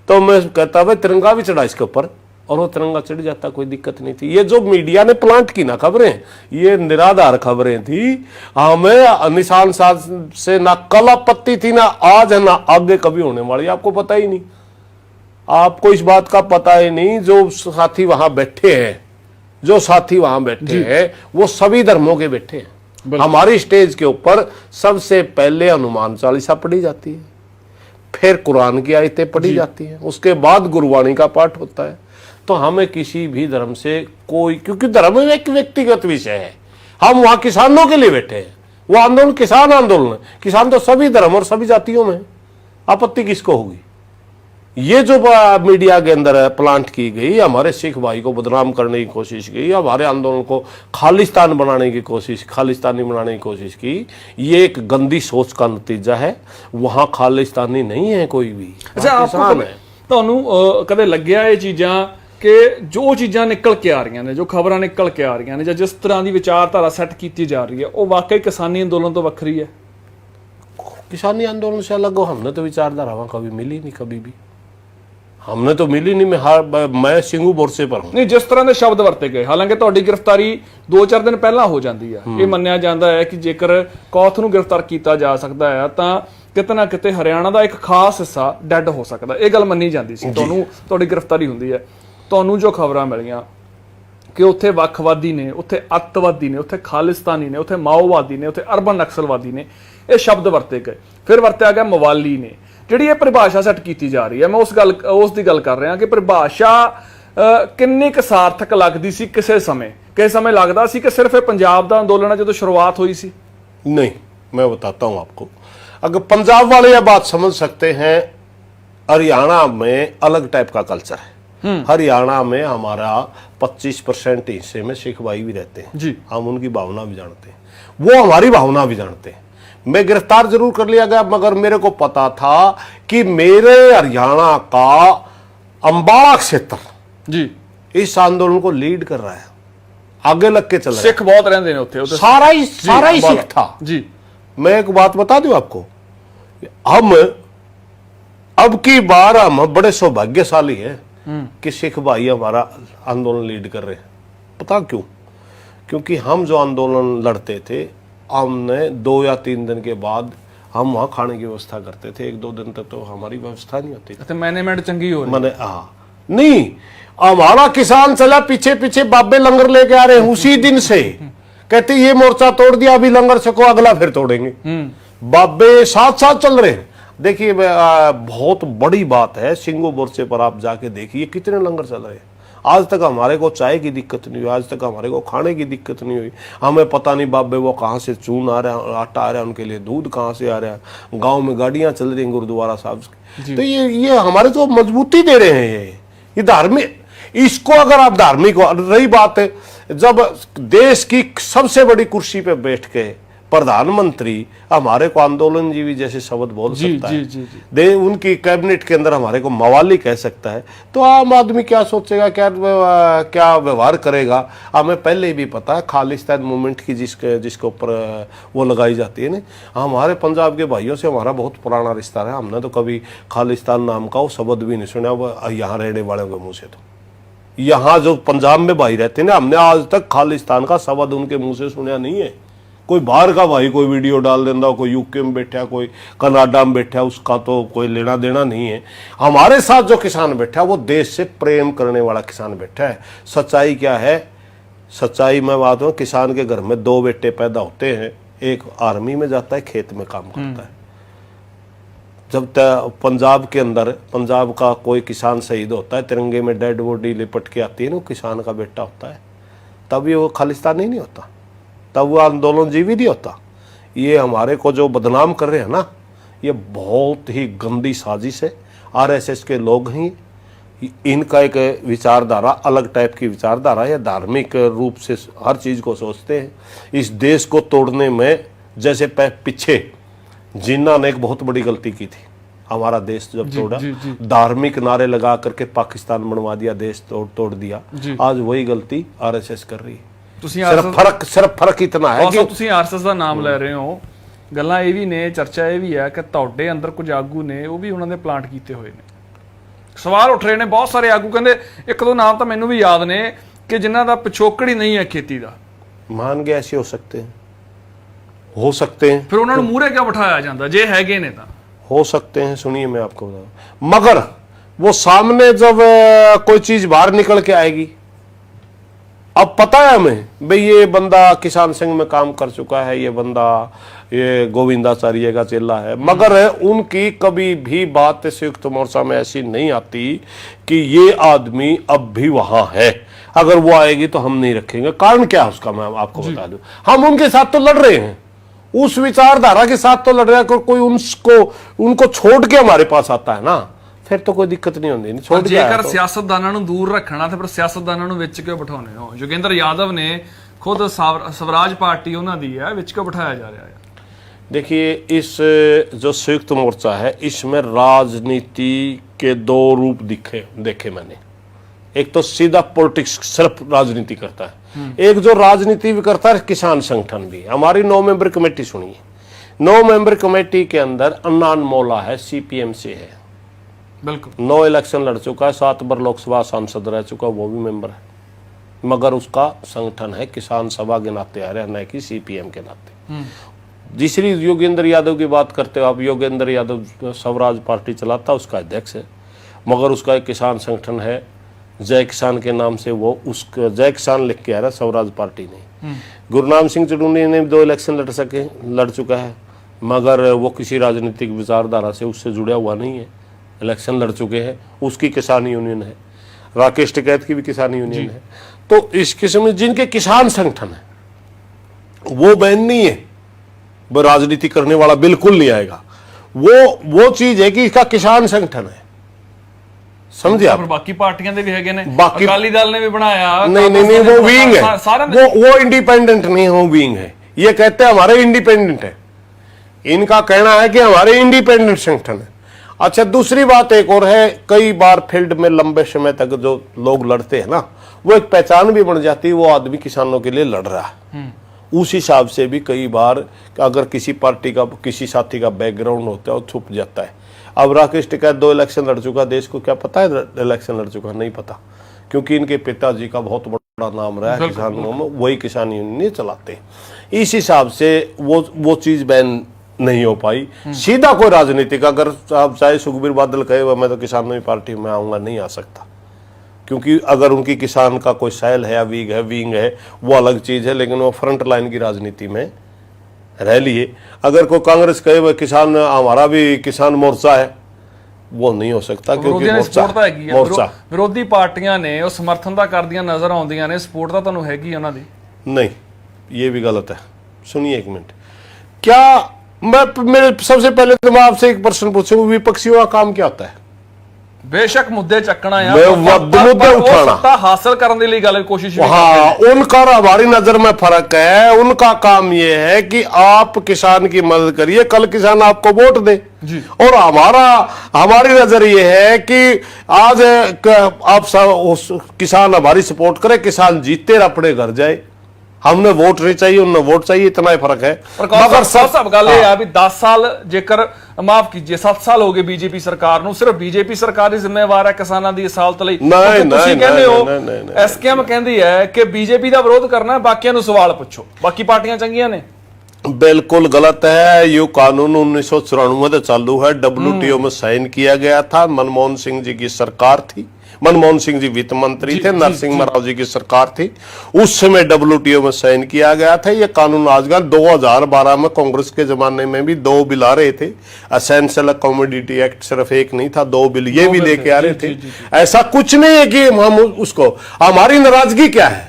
तो मैं कहता भाई तिरंगा भी चढ़ा इसके ऊपर, और वो तिरंगा चढ़ जाता, कोई दिक्कत नहीं थी। ये जो मीडिया ने प्लांट की ना खबरें, ये निराधार खबरें थी। हमें निशान साहब से ना कल आपत्ति थी, ना आज है, ना आगे कभी होने वाली। आपको पता ही नहीं, आपको इस बात का पता ही नहीं। जो साथी वहां बैठे हैं, जो साथी वहां बैठे हैं, वो सभी धर्मों के बैठे हैं। हमारी स्टेज के ऊपर सबसे पहले हनुमान चालीसा पढ़ी जाती है, फिर कुरान की आयतें पढ़ी जाती हैं, उसके बाद गुरबाणी का पाठ होता है। तो हमें किसी भी धर्म से कोई, क्योंकि धर्म एक व्यक्तिगत विषय है। हम वहां किसानों के लिए बैठे हैं, वो आंदोलन किसान आंदोलन है। किसान तो सभी धर्म और सभी जातियों में, आपत्ति किसको होगी? ये जो मीडिया के अंदर प्लांट की गई, हमारे सिख भाई को बदनाम करने की कोशिश की, हमारे आंदोलन को खालिस्तान बनाने की कोशिश, खालिस्तानी बनाने की कोशिश की, ये एक गंदी सोच का नतीजा है। वहां खालिस्तानी नहीं है कोई भी। अच्छा, आपको ਤੁਹਾਨੂੰ ਕਦੇ ਲੱਗਿਆ ਇਹ ਚੀਜ਼ਾਂ ਕਿ ਜੋ ਚੀਜ਼ਾਂ ਨਿਕਲ ਕੇ ਆ ਰਹੀਆਂ ਨੇ, ਜੋ ਖਬਰਾਂ ਨਿਕਲ ਕੇ ਆ ਰਹੀਆਂ ਨੇ, ਜਾਂ ਜਿਸ ਤਰ੍ਹਾਂ ਦੀ ਵਿਚਾਰਧਾਰਾ ਸੈੱਟ ਕੀਤੀ ਜਾ ਰਹੀ ਹੈ, ਉਹ ਵਾਕਈ ਕਿਸਾਨੀ ਅੰਦੋਲਨ ਤੋਂ ਵੱਖਰੀ ਹੈ? किसानी आंदोलन से अलग हो, हमने तो विचारधारा वहां कभी मिली नहीं, कभी भी हमने तो मिली नहीं। मैं ਸਿੰਘੂ मोर्चे पर हूं। नहीं, जिस तरह के शब्द वरते गए, हालांकि ਤੁਹਾਡੀ गिरफ्तारी 2-4 दिन पहला हो जाती है। ये ਮੰਨਿਆ ਜਾਂਦਾ ਹੈ ਕਿ ਜੇਕਰ ਕੌਥ ਨੂੰ गिरफ्तार ਕੀਤਾ ਜਾ ਸਕਦਾ ਹੈ ਤਾਂ ਕਿਤੇ ਨਾ ਕਿਤੇ ਹਰਿਆਣਾ ਦਾ ਇੱਕ ਖਾਸ ਹਿੱਸਾ ਡੈਡ ਹੋ ਸਕਦਾ। ਇਹ ਗੱਲ ਮੰਨੀ ਜਾਂਦੀ ਸੀ। ਤੁਹਾਨੂੰ ਤੁਹਾਡੀ गिरफ्तारी ਹੁੰਦੀ ਹੈ, ਤੁਹਾਨੂੰ ਜੋ ਖਬਰਾਂ ਮਿਲੀਆਂ ਕਿ ਉੱਥੇ ਵੱਖਵਾਦੀ ਨੇ, ਉੱਥੇ ਅੱਤਵਾਦੀ ਨੇ, ਉੱਥੇ ਖਾਲਿਸਤਾਨੀ ਨੇ, ਉੱਥੇ ਮਾਓਵਾਦੀ ਨੇ, ਉੱਥੇ ਅਰਬਨ ਨਕਸਲਵਾਦੀ ਨੇ, ਇਹ ਸ਼ਬਦ ਵਰਤੇ ਗਏ। ਫਿਰ ਵਰਤਿਆ ਗਿਆ ਮਵਾਲੀ ਨੇ। ਜਿਹੜੀ ਇਹ ਪਰਿਭਾਸ਼ਾ ਸੈੱਟ ਕੀਤੀ ਜਾ ਰਹੀ ਹੈ, ਮੈਂ ਉਸ ਦੀ ਗੱਲ ਕਰ ਰਿਹਾ ਕਿ ਪਰਿਭਾਸ਼ਾ ਕਿੰਨੀ ਕੁ ਸਾਰਥਕ ਲੱਗਦੀ ਸੀ ਕਿਸੇ ਸਮੇਂ ਲੱਗਦਾ ਸੀ ਕਿ ਸਿਰਫ ਇਹ ਪੰਜਾਬ ਦਾ ਅੰਦੋਲਨ ਹੈ ਜਦੋਂ ਸ਼ੁਰੂਆਤ ਹੋਈ ਸੀ? नहीं, मैं बताता हूं आपको। अगर पंजाब वाले यह बात समझ सकते हैं, हरियाणा में अलग टाइप का कल्चर है। हरियाणा में हमारा 25% हिस्से में सिख भाई भी रहते हैं जी। हम उनकी भावना भी जानते हैं, वो हमारी भावना भी जानते हैं। मैं गिरफ्तार जरूर कर लिया गया, मगर मेरे को पता था कि मेरे हरियाणा का अंबाला क्षेत्र जी इस आंदोलन को लीड कर रहा है, आगे लग के चल रहा है। सिख बहुत रहते हैं उत्थे, सारा ही सिख था जी। मैं एक बात बता दूं आपको, हम अब की बार हम बड़े सौभाग्यशाली हैं कि सिख भाई हमारा आंदोलन लीड कर रहे हैं। पता क्यों? क्योंकि हम जो आंदोलन लड़ते थे, हमने 2 या 3 दिन के बाद हम वहां खाने की व्यवस्था करते थे। 1-2 दिन तक तो हमारी व्यवस्था नहीं होती थी। मैनेजमेंट चंगी हो रही मैंने नहीं, हमारा किसान चला पीछे पीछे, बाबे लंगर लेके आ रहे हैं उसी दिन से। कहते ये मोर्चा तोड़ दिया, अभी लंगर से को अगला फिर तोड़ेंगे। बाबे साथ साथ चल रहे हैं। देखिए बहुत बड़ी बात है, ਸਿੰਘੂ मोर्चे पर आप जाके देखिए कितने लंगर चल रहे हैं। आज तक हमारे को चाय की दिक्कत नहीं हुई, आज तक हमारे को खाने की दिक्कत नहीं हुई। हमें पता नहीं बाबे वो कहाँ से चून आ रहा है, आटा आ रहा है, उनके लिए दूध कहाँ से आ रहा है, गांव में गाड़ियां चल रही हैं गुरुद्वारा साहब की। तो ये हमारे को मजबूती दे रहे हैं। ये धार्मिक, इसको अगर आप धार्मिक, रही बात है जब देश की सबसे बड़ी कुर्सी पे बैठ के प्रधानमंत्री हमारे को आंदोलन जीवी जैसे शब्द बोल सकता है, उनकी कैबिनेट के अंदर हमारे को मवाली कह सकता है, तो आम आदमी क्या सोचेगा, क्या व्यवहार करेगा? हमें पहले भी पता है खालिस्तान मूवमेंट की जिसके ऊपर वो लगाई जाती है ना। हमारे पंजाब के भाइयों से हमारा बहुत पुराना रिश्ता है। हमने तो कभी खालिस्तान नाम का वो शब्द भी नहीं सुना यहाँ रहने वालों के मुँह से। तो यहाँ जो पंजाब में भाई रहते हैं ना, हमने आज तक खालिस्तान का शब्द उनके मुँह से सुना नहीं है। कोई बाहर का भाई कोई वीडियो डाल देता, कोई यूके में बैठा, कोई कनाडा में बैठा, उसका तो कोई लेना देना नहीं है। हमारे साथ जो किसान बैठा वो देश से प्रेम करने वाला किसान बैठा है। सच्चाई क्या है? सच्चाई मैं बात हूँ, किसान के घर में 2 बेटे पैदा होते हैं, एक आर्मी में जाता है, खेत में काम करता है। जब पंजाब के अंदर पंजाब का कोई किसान शहीद होता है, तिरंगे में डेड बॉडी लिपट के आती है ना, किसान का बेटा होता है, तब ये वो खालिस्तानी नहीं होता, तब वो आंदोलन जीवी नहीं होता। ये हमारे को जो बदनाम कर रहे हैं ना, ये बहुत ही गंदी साजिश है। आरएसएस के लोग ही इनका एक विचारधारा, अलग टाइप की विचारधारा है, धार्मिक रूप से हर चीज़ को सोचते हैं। इस देश को तोड़ने में जैसे पीछे जिन्ना ने एक बहुत बड़ी गलती की थी। हमारा देश जब तोड़ा, धार्मिक नारे लगा करके पाकिस्तान बनवा दिया, देश तोड़ दिया। आज वही गलती आरएसएस कर रही है। सिर्फ फर्क इतना है कि ਤੁਸੀਂ ਆਰਐਸਐਸ ਦਾ ਨਾਮ ਲੈ ਰਹੇ ਹੋ ਗੱਲਾਂ ਇਹ ਵੀ ਨੇ, ਚਰਚਾ ਇਹ ਵੀ ਹੈ ਕਿ ਤੁਹਾਡੇ ਅੰਦਰ ਕੁਝ ਆਗੂ ਨੇ ਉਹ ਵੀ ਉਹਨਾਂ ਦੇ ਪਲਾਂਟ ਕੀਤੇ ਹੋਏ ਨੇ। ਸਵਾਲ ਉੱਠ ਰਹੇ ਨੇ ਬਹੁਤ ਸਾਰੇ ਆਗੂ, ਕਹਿੰਦੇ ਇੱਕ ਦੋ ਨਾਮ ਤਾਂ ਮੈਨੂੰ ਵੀ ਯਾਦ ਨੇ ਕਿ ਜਿਨ੍ਹਾਂ ਦਾ ਪਿਛੋਕੜ ਹੀ ਨਹੀਂ ਹੈ ਖੇਤੀ ਦਾ। मान गए ऐसे हो सकते हैं ਫਿਰ ਉਹਨਾਂ ਨੂੰ ਮੂਹਰੇ ਕਿਉਂ ਬਿਠਾਇਆ ਜਾਂਦਾ ਜੇ ਹੈਗੇ ਨੇ ਤਾਂ? हो सकते हैं। सुनिए मैं आपको बताऊं, मगर वो सामने जब कोई चीज बाहर निकल के आएगी, अब पता है हमें भाई ये बंदा किसान संघ में काम कर चुका है, ये बंदा ये गोविंदाचार्य का चेला है, मगर उनकी कभी भी बात संयुक्त मोर्चा में ऐसी नहीं आती कि ये आदमी अब भी वहां है, अगर वो आएगी तो हम नहीं रखेंगे। कारण क्या है उसका मैं आपको बता दूं, हम उनके साथ तो लड़ रहे हैं, उस विचारधारा के साथ तो लड़ रहा है। कोई उनको छोड़ के हमारे पास आता है ना, फिर तो कोई दिक्कत नहीं होती। छोड़ के ਜੇਕਰ ਸਿਆਸਤਦਾਨਾਂ ਨੂੰ ਦੂਰ ਰੱਖਣਾ ਤੇ ਫਿਰ ਸਿਆਸਤਦਾਨਾਂ ਨੂੰ ਵਿੱਚ ਕਿਉਂ ਬਿਠਾਉਨੇ ਹੋ? ਯੋਗੇਂਦਰ ਯਾਦਵ ਨੇ ਖੁਦ ਸਵਰਾਜ ਪਾਰਟੀ ਉਹਨਾਂ ਦੀ ਹੈ, ਵਿੱਚ ਕਿਉਂ ਬਿਠਾਇਆ ਜਾ ਰਿਹਾ है? देखिए, इस जो संयुक्त मोर्चा है इसमें राजनीति के दो रूप देखे मैंने। एक तो सीधा पॉलिटिक्स, सिर्फ राजनीति करता है, एक जो राजनीति भी करता है किसान संगठन भी। हमारी 9 मेंबर कमेटी सुनिए, 9 मेंबर कमेटी के अंदर अन्नान मौला है, सीपीएम से है, बिल्कुल 9 इलेक्शन लड़ चुका है, 7 बार लोकसभा सांसद रह चुका, वो भी मेंबर है, मगर उसका संगठन है किसान सभा के नाते आ रहा है, न कि सीपीएम के नाते। दूसरी योगेंद्र यादव की बात करते हो आप, योगेंद्र यादव स्वराज पार्टी चलाता, उसका अध्यक्ष है, मगर उसका एक किसान संगठन है जय किसान के नाम से, वो उसका जय किसान लिख के आ रहा है, स्वराज पार्टी नहीं। गुरनाम सिंह चुडूनी ने 2 इलेक्शन लड़ चुका है, मगर वो किसी राजनीतिक विचारधारा से उससे जुड़ा हुआ नहीं है, इलेक्शन लड़ चुके हैं, उसकी किसान यूनियन है। राकेश टिकैत की भी किसान यूनियन है। तो इस किस्म में जिनके किसान संगठन है वो बैन नहीं है, वो राजनीति करने वाला बिल्कुल नहीं आएगा। वो चीज है कि इसका किसान संगठन है, समझे आप? बाकी पार्टियां दे भी हैगे ने, बाकी अकाली दल ने भी बनाया, नहीं, वो विंग है, वो इंडिपेंडेंट नहीं है, वो विंग है। ये कहते हैं हमारे इंडिपेंडेंट है, इनका कहना है कि हमारे इंडिपेंडेंट संगठन है। अच्छा, दूसरी बात एक और है, कई बार फील्ड में लंबे समय तक जो लोग लड़ते हैं ना, वो एक पहचान भी बन जाती है, वो आदमी किसानों के लिए लड़ रहा है। उस हिसाब से भी कई बार अगर किसी पार्टी का, किसी साथी का बैकग्राउंड होता है वो छुप जाता है। अब राकेश टिकैत 2 इलेक्शन लड़ चुका, देश को क्या पता है इलेक्शन लड़ चुका? नहीं पता, क्योंकि इनके पिताजी का बहुत बड़ा नाम रहा है किसानों में, वही किसान यूनियन चलाते। इस हिसाब से वो चीज बैन नहीं हो पाई। सीधा कोई राजनीतिक, अगर आप चाहे सुखबीर बादल कहे मैं तो किसानों की पार्टी में आऊंगा, नहीं आ सकता, क्योंकि अगर उनकी किसान का कोई सेल है या विंग है वो अलग चीज है, लेकिन वो फ्रंट लाइन की राजनीति में रह लिए। अगर कोई कांग्रेस कहे वह किसान, हमारा भी किसान मोर्चा है, वो नहीं हो सकता, क्योंकि मोर्चा विरोधी पार्टियां ने ਉਹ ਸਮਰਥਨ ਦਾ ਕਰਦੀਆਂ ਨਜ਼ਰ ਆਉਂਦੀਆਂ ਨੇ, ਸਪੋਰਟ ਤਾਂ ਤੁਹਾਨੂੰ ਹੈਗੀ ਉਹਨਾਂ ਦੀ? नहीं, ये भी गलत है। सुनिए एक मिनट, क्या मेरे सबसे पहले तो मैं आपसे एक प्रश्न पूछूं, विपक्षियों का काम क्या होता है? बेशक मुद्दे चकना है, मुद्दे उठाना, सत्ता हासिल करने के लिए गल कोशिश। हाँ, उनका हमारी नजर में फर्क है। उनका काम ये है कि आप किसान की मदद करिए, कल किसान आपको वोट दे जी। और हमारी नजर ये है कि आज आप किसान हमारी सपोर्ट करे, किसान जीते अपने घर जाए, हमने वोट नहीं चाहिए, उन्हें वोट चाहिए, इतना ही फर्क है। मगर सब गल है भी 10 साल जेकर माफ कीजिए 7 साल हो गए बीजेपी सरकार ਨੂੰ, सिर्फ बीजेपी सरकार ही जिम्मेवार है किसानों की हालत ਲਈ। ਤੁਸੀਂ ਕਹਿੰਦੇ ਹੋ, ਐਸਕੇਐਮ ਕਹਿੰਦੀ ਹੈ ਕਿ बीजेपी ਦਾ ਵਿਰੋਧ ਕਰਨਾ, ਬਾਕੀਆਂ ਨੂੰ ਸਵਾਲ ਪੁੱਛੋ, ਬਾਕੀ ਪਾਰਟੀਆਂ ਚੰਗੀਆਂ ਨੇ। बिल्कुल गलत है। ये कानून 1994 में चालू है, WTO में साइन किया गया था, मनमोहन सिंह जी की सरकार थी, मनमोहन सिंह जी वित्त मंत्री थे, नरसिंह राव जी की सरकार थी, उस समय WTO में साइन किया गया था। ये कानून आजकल 2012 में कांग्रेस के जमाने में भी 2 बिल आ रहे थे, एसेंशियल कमोडिटी एक्ट सिर्फ एक नहीं था, 2 बिल ये भी लेके आ रहे थे। ऐसा कुछ नहीं है कि हम उसको, हमारी नाराजगी क्या है?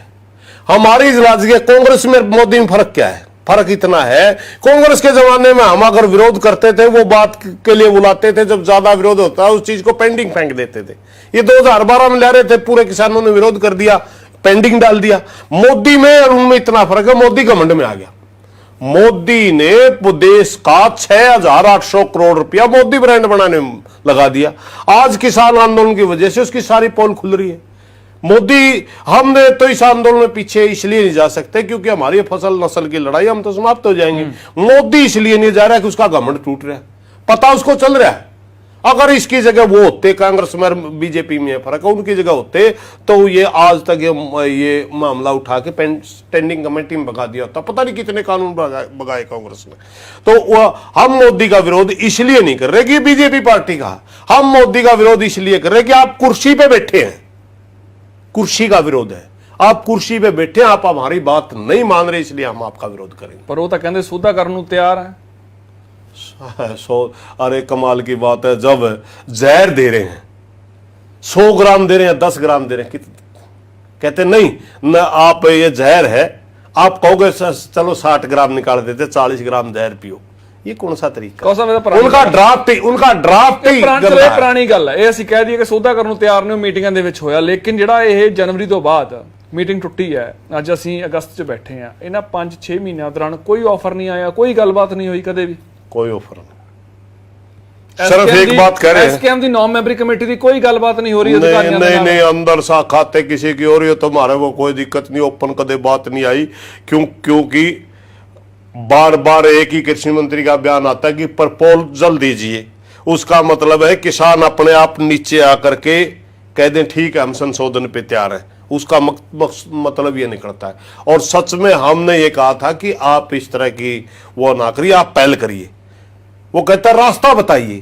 हमारी नाराजगी कांग्रेस में मोदी में फर्क क्या है? फर्क इतना है, कांग्रेस के जमाने में हम अगर विरोध करते थे वो बात के लिए बुलाते थे, जब ज्यादा विरोध होता है उस चीज को पेंडिंग फेंक देते थे। ये 2012 में ले रहे थे, पूरे किसानों ने विरोध कर दिया, पेंडिंग डाल दिया। मोदी में और उनमें इतना फर्क है, मोदी घमंड में आ गया। मोदी ने देश का 6,800 करोड़ रुपया मोदी ब्रांड बनाने में लगा दिया। आज किसान आंदोलन की वजह से उसकी सारी पोल खुल रही है। मोदी, हमने तो इस आंदोलन में पीछे इसलिए नहीं जा सकते क्योंकि हमारी फसल नस्ल की लड़ाई हम तो समाप्त हो जाएंगे। मोदी इसलिए नहीं जा रहा कि उसका घमंड टूट रहा है, पता उसको चल रहा है। अगर इसकी जगह वो होते, कांग्रेस में बीजेपी में फर्क है, उनकी जगह होते तो ये आज तक ये मामला उठा के स्टैंडिंग कमेटी में भगा दिया होता। पता नहीं कितने कानून भगाए कांग्रेस ने। तो हम मोदी का विरोध इसलिए नहीं कर रहे कि बीजेपी पार्टी का, हम मोदी का विरोध इसलिए कर रहे कि आप कुर्सी पे बैठे हैं, कुर्सी का विरोध है। आप कुर्सी पे बैठे हैं, आप हमारी बात नहीं मान रहे, इसलिए हम आपका विरोध करेंगे। पर वो तो कहते सौदा करने को तैयार है। अरे कमाल की बात है, जब जहर दे रहे हैं 100 ग्राम दे रहे हैं, 10 ग्राम दे रहे हैं, कहते नहीं न आप ये जहर है, आप कहोगे चलो 60 ग्राम निकाल देते, 40 ग्राम जहर पियो। ये कौन सा तरीका? उनका ड्राफ्ट ही ਪੁਰਾਣੀ ਗੱਲ ਹੈ ਇਹ। ਅਸੀਂ ਕਹਿ ਦਈਏ ਕਿ ਸੌਦਾ ਕਰਨ ਨੂੰ ਤਿਆਰ ਨੇ, ਮੀਟਿੰਗਾਂ ਦੇ ਵਿੱਚ ਹੋਇਆ, ਲੇਕਿਨ ਜਿਹੜਾ ਇਹ ਜਨਵਰੀ ਤੋਂ ਬਾਅਦ ਮੀਟਿੰਗ ਟੁੱਟੀ ਹੈ, ਅੱਜ ਅਸੀਂ ਅਗਸਤ 'ਚ ਬੈਠੇ ਆ, ਇਹਨਾਂ 5-6 ਮਹੀਨਿਆਂ ਦੌਰਾਨ ਕੋਈ ਆਫਰ ਨਹੀਂ ਆਇਆ, ਕੋਈ ਗੱਲਬਾਤ ਨਹੀਂ ਹੋਈ ਕਦੇ ਵੀ, कोई ऑफर नहीं। सिर्फ एक बात कह रहे हैं, एसकेएम दी 9 मेंबरी कमेटी दी कोई गलबात नहीं हो रही अधिकारियों नहीं, नहीं अंदर सा खाते किसी की हो रही हो तो हमारे वो कोई दिक्कत नहीं, ओपन कदे बात नहीं आई। क्योंकि बार बार एक ही कृषि मंत्री का बयान आता है कि प्रपोजल दीजिए, उसका मतलब है किसान अपने आप नीचे आकर के कह दें ठीक है हम संशोधन पे तैयार है, उसका मतलब ये निकलता है। और सच में हमने ये कहा था कि आप इस तरह की वो ना करिए, आप पहल करिए। वो कहता है रास्ता बताइए।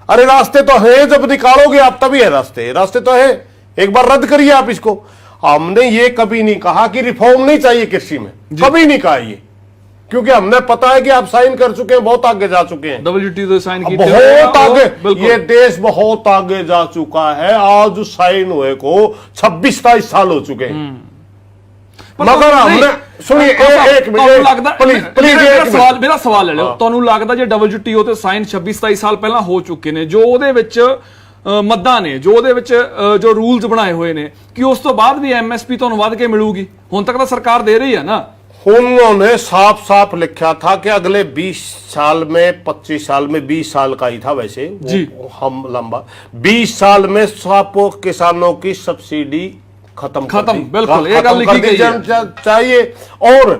अरे रास्ते तो है, जब निकालोगे आप तभी है रास्ते, रास्ते तो है, एक बार रद्द करिए आप इसको। हमने ये कभी नहीं कहा कि रिफॉर्म नहीं चाहिए कृषि में, कभी नहीं कहा ये, क्योंकि हमने पता है कि आप साइन कर चुके हैं, बहुत आगे जा चुके हैं, WTO तो साइन की, बहुत आगे, ये देश बहुत आगे जा चुका है। आज साइन हुए को 26-27 साल हो चुके हैं, मगर हमने सुनिए एक मिनट प्लीज मेरा सवाल ले लो। ਤੁਹਾਨੂੰ ਲੱਗਦਾ ਜੇ WTO ਤੇ ਸਾਈਨ 26-27 ਸਾਲ ਪਹਿਲਾਂ ਹੋ ਚੁੱਕੇ ਨੇ, ਜੋ ਉਹਦੇ ਵਿੱਚ ਮੱਦਾਂ ਨੇ, ਜੋ ਉਹਦੇ ਵਿੱਚ ਜੋ ਰੂਲਸ ਬਣਾਏ ਹੋਏ ਨੇ, ਕਿ ਉਸ ਤੋਂ ਬਾਅਦ ਵੀ MSP ਤੁਹਾਨੂੰ ਵੱਧ ਕੇ ਮਿਲੂਗੀ? ਹੁਣ ਤੱਕ ਤਾਂ ਸਰਕਾਰ ਦੇ ਰਹੀ ਹੈ ਨਾ। उन्होंने साफ साफ लिखा था कि अगले 20 साल में, 25 साल में, 20 साल का ही था वैसे जी, हम लंबा 20 साल में सब किसानों की सब्सिडी खत्म बिल्कुल ये गल लिखी गई है चाहिए, और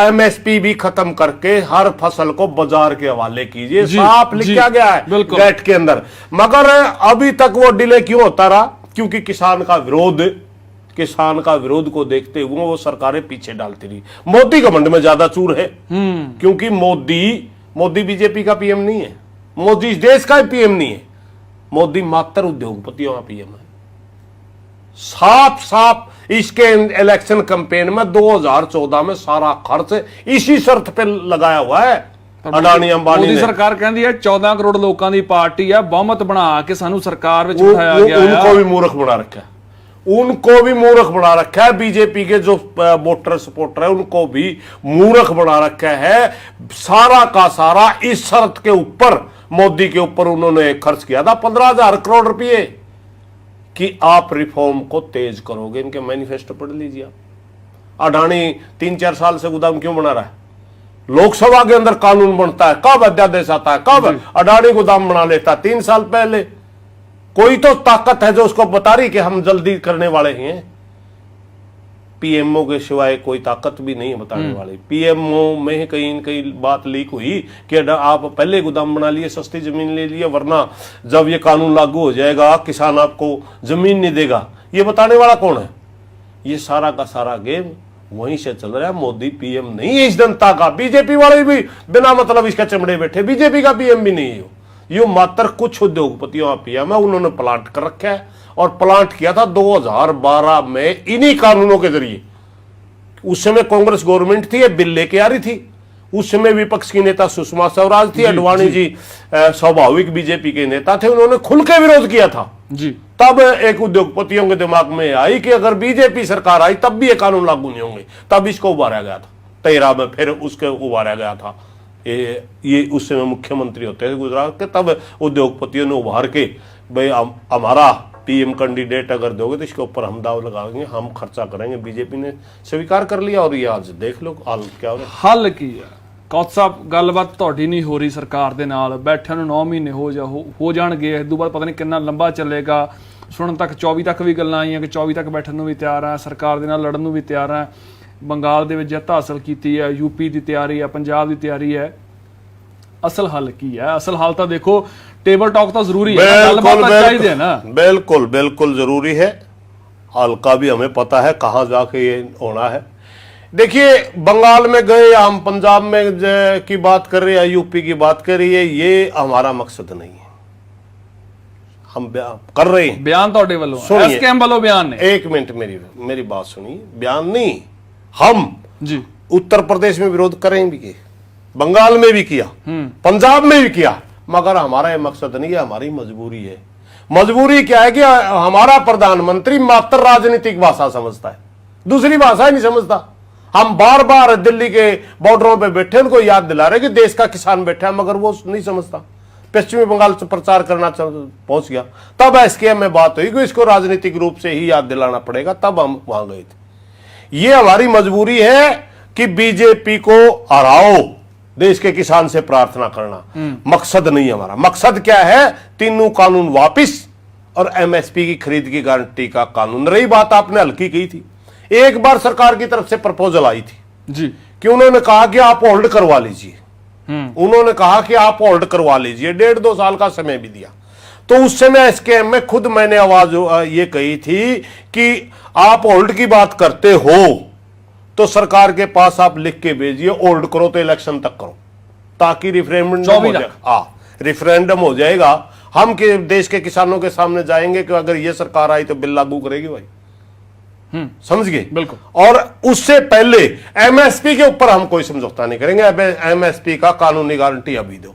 MSP भी खत्म करके हर फसल को बाजार के हवाले कीजिए, साफ लिखा गया है गैट के अंदर। मगर अभी तक वो डिले क्यों होता रहा? क्योंकि किसान का विरोध को देखते हुए वो सरकारें पीछे डालती रही। मोदी घमंड में ज्यादा चूर है, क्योंकि मोदी बीजेपी का पीएम नहीं है, मोदी इस देश का पीएम नहीं है, मोदी मात्र उद्योगपतियों का पीएम है। साफ साफ इसके इलेक्शन कैंपेन में 2014 में सारा खर्च इसी शर्त पे लगाया हुआ है अडानी अंबानी ने। मोदी सरकार कहती है 14 करोड़ लोगों की पार्टी है, बहुमत बना के सानू सरकार में बिठाया गया है। उनको भी मूर्ख बना रखा है, उनको भी मूर्ख बना रखा है, बीजेपी के जो वोटर सपोर्टर है उनको भी मूर्ख बना रखा है। सारा का सारा इस शर्त के ऊपर, मोदी के ऊपर उन्होंने खर्च किया था 15,000 करोड़ रुपए कि आप रिफॉर्म को तेज करोगे। इनके मैनिफेस्टो पढ़ लीजिए आप। अडानी 3-4 साल से गोदाम क्यों बना रहा है? लोकसभा के अंदर कानून बनता है, कब अध्यादेश आता है, कब अडानी गोदाम बना लेता है? 3 साल पहले। कोई तो ताकत है जो उसको बता रही कि हम जल्दी करने वाले हैं। पीएमओ के सिवाय कोई ताकत भी नहीं है बताने वाली। पीएमओ में कहीं बात लीक हुई कि आप पहले गोदाम बना लिए, सस्ती जमीन ले लिए, वरना जब ये कानून लागू हो जाएगा किसान आपको जमीन नहीं देगा। ये बताने वाला कौन है? ये सारा का सारा गेम वहीं से चल रहा है। मोदी पीएम नहीं है इस जनता का। बीजेपी वाले भी बिना मतलब इसका चमड़े बैठे, बीजेपी का पीएम भी नहीं है यो, मात्र कुछ उद्योगपतियों का पीएम है। उन्होंने प्लांट कर रखा है, और प्लांट किया था 2012 में इन्हीं कानूनों के जरिए। उस समय कांग्रेस गवर्नमेंट थी, ये बिल लेके आ रही थी। उस समय विपक्ष की नेता सुषमा स्वराज थी, अडवाणी जी स्वाभाविक बीजेपी के नेता थे, उन्होंने खुल के विरोध किया था जी। तब एक उद्योगपतियों के दिमाग में आई कि अगर बीजेपी सरकार आई तब भी ये कानून लागू नहीं होंगे, तब इसको उबारा गया था। 13 में फिर उसके उबारा गया था। ये उस समय मुख्यमंत्री होते थे गुजरात के, तब उद्योगपतियों ने उभार के भाई हमारा पीएम कैंडिडेट अगर दोगे तो इसके ऊपर हम दाव लगाएंगे, हम खर्चा करेंगे। बीजेपी ने स्वीकार कर लिया, और ये आज देख लो हाल क्या हो रहा है। हल की है कौत साहब, गलबात ਤੁਹਾਡੀ नहीं हो रही सरकार ਦੇ ਨਾਲ, बैठे ਨੂੰ 9 महीने हो जाणगे, इस ਤੋਂ ਬਾਅਦ पता नहीं कितना लंबा चलेगा। ਸੁਣਨ ਤੱਕ 24 ਤੱਕ ਵੀ ਗੱਲਾਂ ਆਈਆਂ ਕਿ 24 ਤੱਕ ਬੈਠਣ ਨੂੰ ਵੀ ਤਿਆਰ ਆ, ਸਰਕਾਰ ਦੇ ਨਾਲ ਲੜਨ ਨੂੰ ਵੀ ਤਿਆਰ ਆ, ਬੰਗਾਲ ਦੇ ਵਿੱਚ ਜਿੱਤ ਹਾਸਲ ਕੀਤੀ ਹੈ, यूपी ਦੀ ਤਿਆਰੀ ਹੈ, ਪੰਜਾਬ ਦੀ ਤਿਆਰੀ ਹੈ। ਅਸਲ ਹੱਲ ਕੀ ਹੈ? ਅਸਲ ਹੱਲ ਤਾਂ ਦੇਖੋ टेबल टॉक तो जरूरी है, गलबात चाहिए ना। बिल्कुल बिल्कुल जरूरी है। हल का भी हमें पता है कहाँ जाके ये होना है। देखिए बंगाल में गए, हम पंजाब में की बात कर रहे हैं, यूपी की बात कर रही है, ये हमारा मकसद नहीं है। हम कर रहे हैं बयान तो वालों, एसकेएम वालों बयान है। एक मिनट मेरी बात सुनिए। बयान नहीं, हम जी उत्तर प्रदेश में विरोध करेंगे भी, बंगाल में भी किया, पंजाब में भी किया, मगर हमारा ये मकसद नहीं है, हमारी मजबूरी है। मजबूरी क्या है कि हमारा प्रधानमंत्री मात्र राजनीतिक भाषा समझता है, दूसरी भाषा ही नहीं समझता। हम बार बार दिल्ली के बॉर्डरों पे बैठे उनको याद दिला रहे कि देश का किसान बैठा है, मगर वो नहीं समझता। पश्चिमी बंगाल से प्रचार करना पहुंच गया, तब एसकेएम में बात हुई कि इसको राजनीतिक रूप से ही याद दिलाना पड़ेगा, तब हम वहां गए थे। ये हमारी मजबूरी है कि बीजेपी को हराओ, देश के किसान से प्रार्थना करना मकसद नहीं हमारा। मकसद क्या है? तीनों कानून वापिस और एमएसपी की खरीद की गारंटी का कानून। रही बात आपने हल्की की थी, एक बार सरकार की तरफ से प्रपोजल आई थी जी कि उन्होंने कहा कि आप होल्ड करवा लीजिए, उन्होंने कहा कि आप होल्ड करवा लीजिए, 1.5-2 साल का समय भी दिया। तो उस समय एसकेएम में खुद मैंने आवाज ये कही थी कि आप होल्ड की बात करते हो तो सरकार के पास आप लिख के भेजिए, होल्ड करो तो इलेक्शन तक करो, ताकि रिफरेंडम हो जाएगा। रिफरेंडम हो जाएगा, हम के देश के किसानों के सामने जाएंगे कि अगर ये सरकार आई तो बिल लागू करेगी भाई। समझ गए? बिल्कुल। और उससे पहले एमएसपी के ऊपर हम कोई समझौता नहीं करेंगे, एमएसपी का कानूनी गारंटी अभी दो।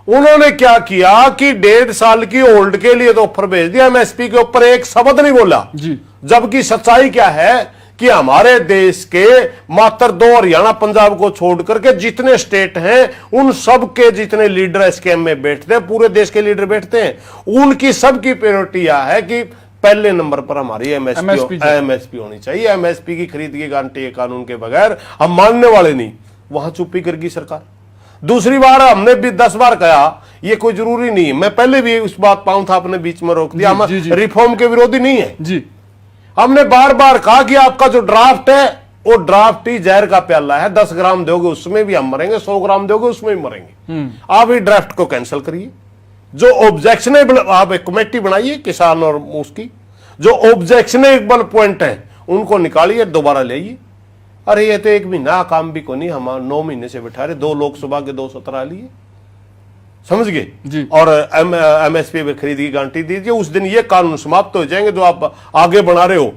उन्होंने क्या किया कि 1.5 साल की होल्ड के लिए तो ऑफर भेज दिया, एमएसपी के ऊपर एक शब्द नहीं बोला जी। जबकि सच्चाई क्या है कि हमारे देश के मात्र 2 हरियाणा पंजाब को छोड़ करके जितने स्टेट हैं उन सब के जितने लीडर एसकेएम में बैठते हैं, पूरे देश के लीडर बैठते हैं, उनकी सबकी प्रायोरिटी यह है कि पहले नंबर पर हमारी एमएसपी होनी चाहिए। एमएसपी की खरीद की गारंटी कानून के बगैर हम मानने वाले नहीं। वहां चुप्पी करेगी सरकार। दूसरी बार हमने भी 10 बार कहा, ये कोई जरूरी नहीं है, मैं पहले भी उस बात पाऊं था, आपने बीच में रोक दिया। हम रिफॉर्म के विरोधी नहीं है जी। हमने बार बार कहा कि आपका जो ड्राफ्ट है वो ड्राफ्ट ही जहर का प्याला है, 10 ग्राम दोगे उसमें भी हम मरेंगे, 100 ग्राम दोगे उसमें भी मरेंगे। आप इस ड्राफ्ट को कैंसिल करिए। जो ऑब्जेक्शनेबल, आप एक कमेटी बनाइए किसान और उसकी, जो ऑब्जेक्शनेबल पॉइंट है उनको निकालिए, दोबारा ले आइए। अरे ये तो 1 महीना काम भी को नहीं, हम 9 महीने से बैठा रहे, 2 लोकसभा के 2 सत्र लिए, समझ गए। और एमएसपी में खरीद की गारंटी दीजिए, उस दिन ये कानून समाप्त हो जाएंगे, जो आप आगे बना रहे हो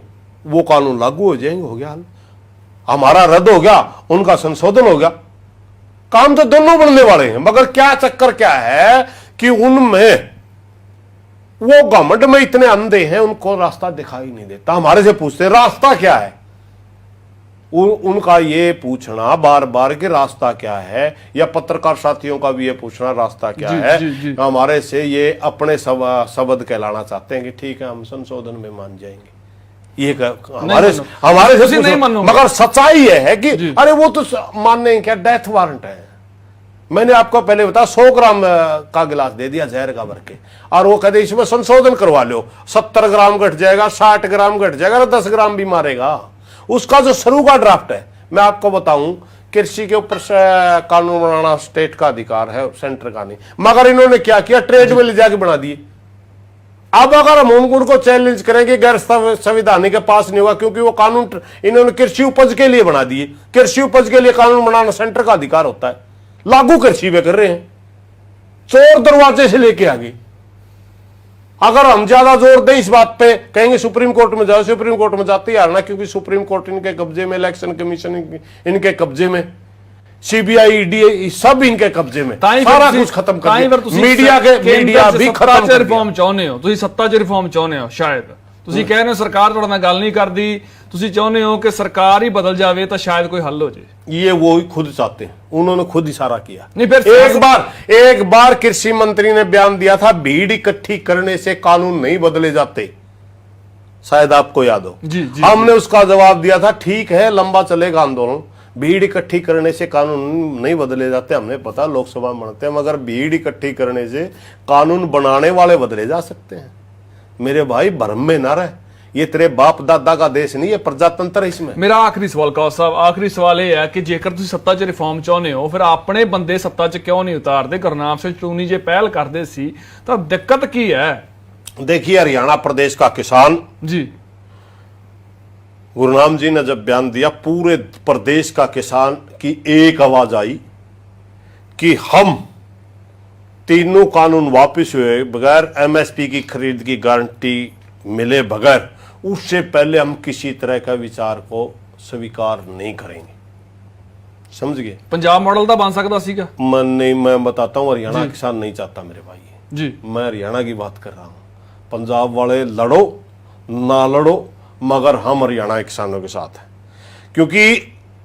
वो कानून लागू हो जाएंगे। हो गया हाल, हमारा रद्द हो गया, उनका संशोधन हो गया, काम तो दोनों बनने वाले हैं। मगर क्या चक्कर क्या है कि उनमें वो गवर्नमेंट में इतने अंधे हैं, उनको रास्ता दिखाई नहीं देता। हमारे से पूछते रास्ता क्या है, उनका ये पूछना बार बार कि रास्ता क्या है, या पत्रकार साथियों का भी ये पूछना रास्ता क्या है। जी। हमारे से ये अपने शब्द कहलाना चाहते हैं कि ठीक है हम संशोधन में मान जाएंगे, ये हमारे से नहीं, मगर सच्चाई ये है कि अरे वो तो मानने क्या, डेथ वारंट है। मैंने आपको पहले बताया 100 ग्राम का गिलास दे दिया जहर का भर के, और वो कहते इसमें संशोधन करवा लो, 70 ग्राम घट जाएगा, 60 ग्राम घट जाएगा, 10 ग्राम भी मारेगा। उसका जो शुरू का ड्राफ्ट है, मैं आपको बताऊं, कृषि के ऊपर कानून बनाना स्टेट का अधिकार है, सेंटर का नहीं। मगर इन्होंने क्या किया, ट्रेड में ले जाके बना दिए। अब अगर हम उनको चैलेंज करेंगे, गैर संवैधानिक के पास नहीं होगा, क्योंकि वो कानून इन्होंने कृषि उपज के लिए बना दिए। कृषि उपज के लिए कानून बनाना सेंटर का अधिकार होता है, लागू कृषि में कर रहे हैं, चोर दरवाजे से लेके आगे। अगर हम ज्यादा जोर दें इस बात पे, कहेंगे सुप्रीम कोर्ट में जाओ, सुप्रीम कोर्ट में जाते ही हारना, क्योंकि सुप्रीम कोर्ट इनके कब्जे में, इलेक्शन कमीशन इनके कब्जे में, सीबीआई ईडी सब इनके कब्जे में, सारा कुछ खत्म कर दिया। मीडिया भी खत्म कर रिफॉर्म चाਹੁੰਦੇ ਹੋ ਤੁਸੀਂ, सत्ता 'ਚ रिफॉर्म ਚਾਹੁੰਦੇ ਹੋ। शायद ਤੁਸੀਂ ਕਹਿ ਰਹੇ ਹੋ ਸਰਕਾਰ ਤੁਹਾਡੇ ਨਾਲ ਗੱਲ ਨਹੀਂ ਕਰਦੀ, ਤੁਸੀਂ ਚਾਹੁੰਦੇ ਹੋ कि सरकार ही बदल जावे तो शायद कोई हल हो जाए। ये वो खुद चाहते हैं, उन्होंने खुद इशारा किया। नहीं, फिर एक बार कृषि मंत्री ने बयान दिया था, भीड़ इकट्ठी करने से कानून नहीं बदले जाते, शायद आपको याद हो। जी। हमने उसका जवाब दिया था, ठीक है लंबा चलेगा आंदोलन, भीड़ इकट्ठी करने से कानून नहीं बदले जाते, हमने पता लोकसभा में बनते हैं, मगर भीड़ इकट्ठी करने से कानून बनाने वाले बदले जा सकते हैं। मेरे भाई भ्रम में ना रहे, ये तेरे बाप दादा का देश नहीं है, प्रजातंत्र है इसमें। मेरा आखिरी सवाल कौल साहब, आखिरी सवाल ये है कि जेकर तुसीं सत्ता 'ਚ रिफॉर्म चाਹੁੰਦੇ ਹੋ ਫਿਰ ਆਪਣੇ ਬੰਦੇ ਸੱਤਾ 'ਚ ਕਿਉਂ ਨਹੀਂ ਉਤਾਰਦੇ? ਗੁਰਨਾਮ ਸਿੰਘ ਚੂਨੀ ਜੇ ਪਹਿਲ ਕਰਦੇ ਸੀ ਤਾਂ ਦਿੱਕਤ ਕੀ ਹੈ? देखिए हरियाणा प्रदेश का किसान, जी गुरुनाम जी ने जब बयान दिया, पूरे प्रदेश का किसान की एक आवाज आई कि हम तीनों कानून वापस हुए बगैर, एमएसपी की खरीद की गारंटी मिले बगैर, उससे पहले हम किसी तरह का विचार को स्वीकार नहीं करेंगे। समझ गए? पंजाब मॉडल ਦਾ ਬਣ ਸਕਦਾ ਸੀਗਾ। मैं बताता हूं, हरियाणा किसान नहीं चाहता मेरे भाई जी। मैं हरियाणा की बात कर रहा हूं। पंजाब वाले लड़ो ना लड़ो, मगर हम हरियाणा के किसानों के साथ हैं, क्योंकि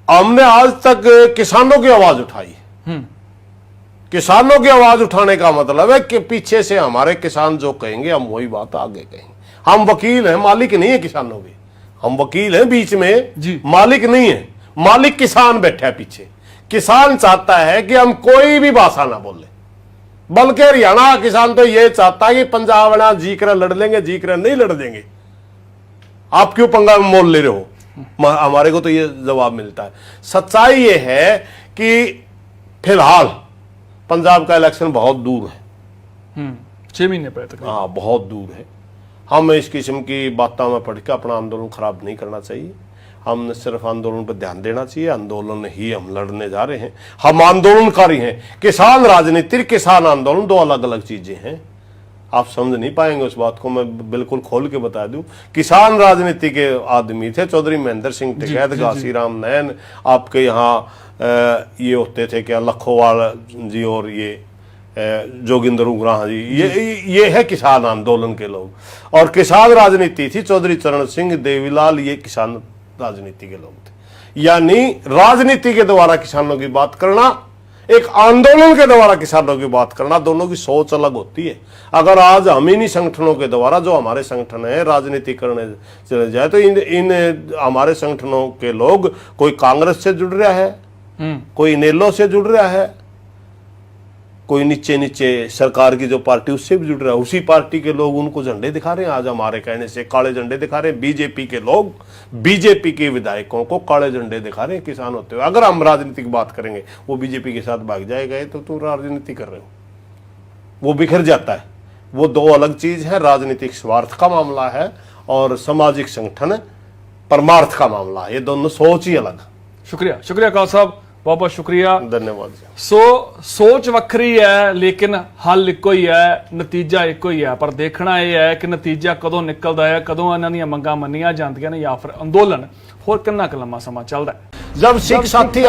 हमने आज तक किसानों की आवाज उठाई। किसानों की आवाज उठाने का मतलब है कि पीछे से हमारे किसान जो कहेंगे हम वही बात आगे कहेंगे। हम वकील हैं, मालिक नहीं है किसानों के। हम वकील हैं, बीच में जी। मालिक नहीं है, मालिक किसान बैठा है पीछे। किसान चाहता है कि हम कोई भी भाषा ना बोले, बल्कि हरियाणा का किसान तो ये चाहता है कि पंजाब वाला जी कर लड़ लेंगे, जी कर नहीं लड़ देंगे, आप क्यों पंगा में मोल ले रहे हो। हमारे को तो ये जवाब मिलता है। सच्चाई ये है कि फिलहाल पंजाब का इलेक्शन बहुत दूर है। 6 महीने पहले तक। हाँ, बहुत दूर है। हमें इस किस्म की बातों में पढ़ के अपना आंदोलन खराब नहीं करना चाहिए। हमने सिर्फ आंदोलन पर ध्यान देना चाहिए। आंदोलन ही हम लड़ने जा रहे हैं, हम आंदोलनकारी हैं। किसान राजनीति, किसान आंदोलन दो अलग अलग चीजें हैं। आप समझ नहीं पाएंगे उस बात को, मैं बिल्कुल खोल के बता दूं। किसान राजनीति के आदमी थे चौधरी महेंद्र सिंह टिकैत, घासीराम नैन, आपके यहाँ ये होते थे क्या, लखोवाल जी और ये जोगिंदर उग्राह जी, ये है किसान आंदोलन के लोग। और किसान राजनीति थी चौधरी चरण सिंह, देवीलाल, ये किसान राजनीति के लोग थे। यानी राजनीति के द्वारा किसानों की बात करना, एक आंदोलन के द्वारा किसानों की बात करना, दोनों की सोच अलग होती है। अगर आज हम इन्हीं संगठनों के द्वारा, जो हमारे संगठन है, राजनीति करने चले जाए तो इन हमारे संगठनों के लोग, कोई कांग्रेस से जुड़ रहा है, कोई इनेलो से जुड़ रहा है, कोई नीचे नीचे सरकार की जो पार्टी उससे भी जुड़ रहा है। उसी पार्टी के लोग उनको झंडे दिखा रहे हैं, आज हमारे कहने से काले झंडे दिखा रहे हैं। बीजेपी के लोग बीजेपी के विधायकों को काले झंडे दिखा रहे हैं किसान होते हुए। अगर हम राजनीति की बात करेंगे, वो बीजेपी के साथ भाग जाएगा, तो तुम राजनीति कर रहे हो, वो बिखर जाता है। वो दो अलग चीज है। राजनीतिक स्वार्थ का मामला है और सामाजिक संगठन परमार्थ का मामला है, ये दोनों सोच ही अलग। शुक्रिया, शुक्रिया कौल साहब, बहुत बहुत शुक्रिया, धन्यवाद। सो सोच ਵੱਖਰੀ है लेकिन हल ਇੱਕੋ ਹੀ है, नतीजा ਇੱਕੋ ਹੀ है। पर देखना यह है कि नतीजा कदों निकलता है, कदों इन्हां ਦੀਆਂ ਮੰਗਾਂ ਮੰਨੀਆਂ ਜਾਂਦੀਆਂ ਨੇ, ਜਾਂ ਫਿਰ ਅੰਦੋਲਨ ਹੋਰ ਕਿੰਨਾ ਕੁ ਲੰਮਾ ਸਮਾਂ ਚੱਲਦਾ ਹੈ। जब सिख साथी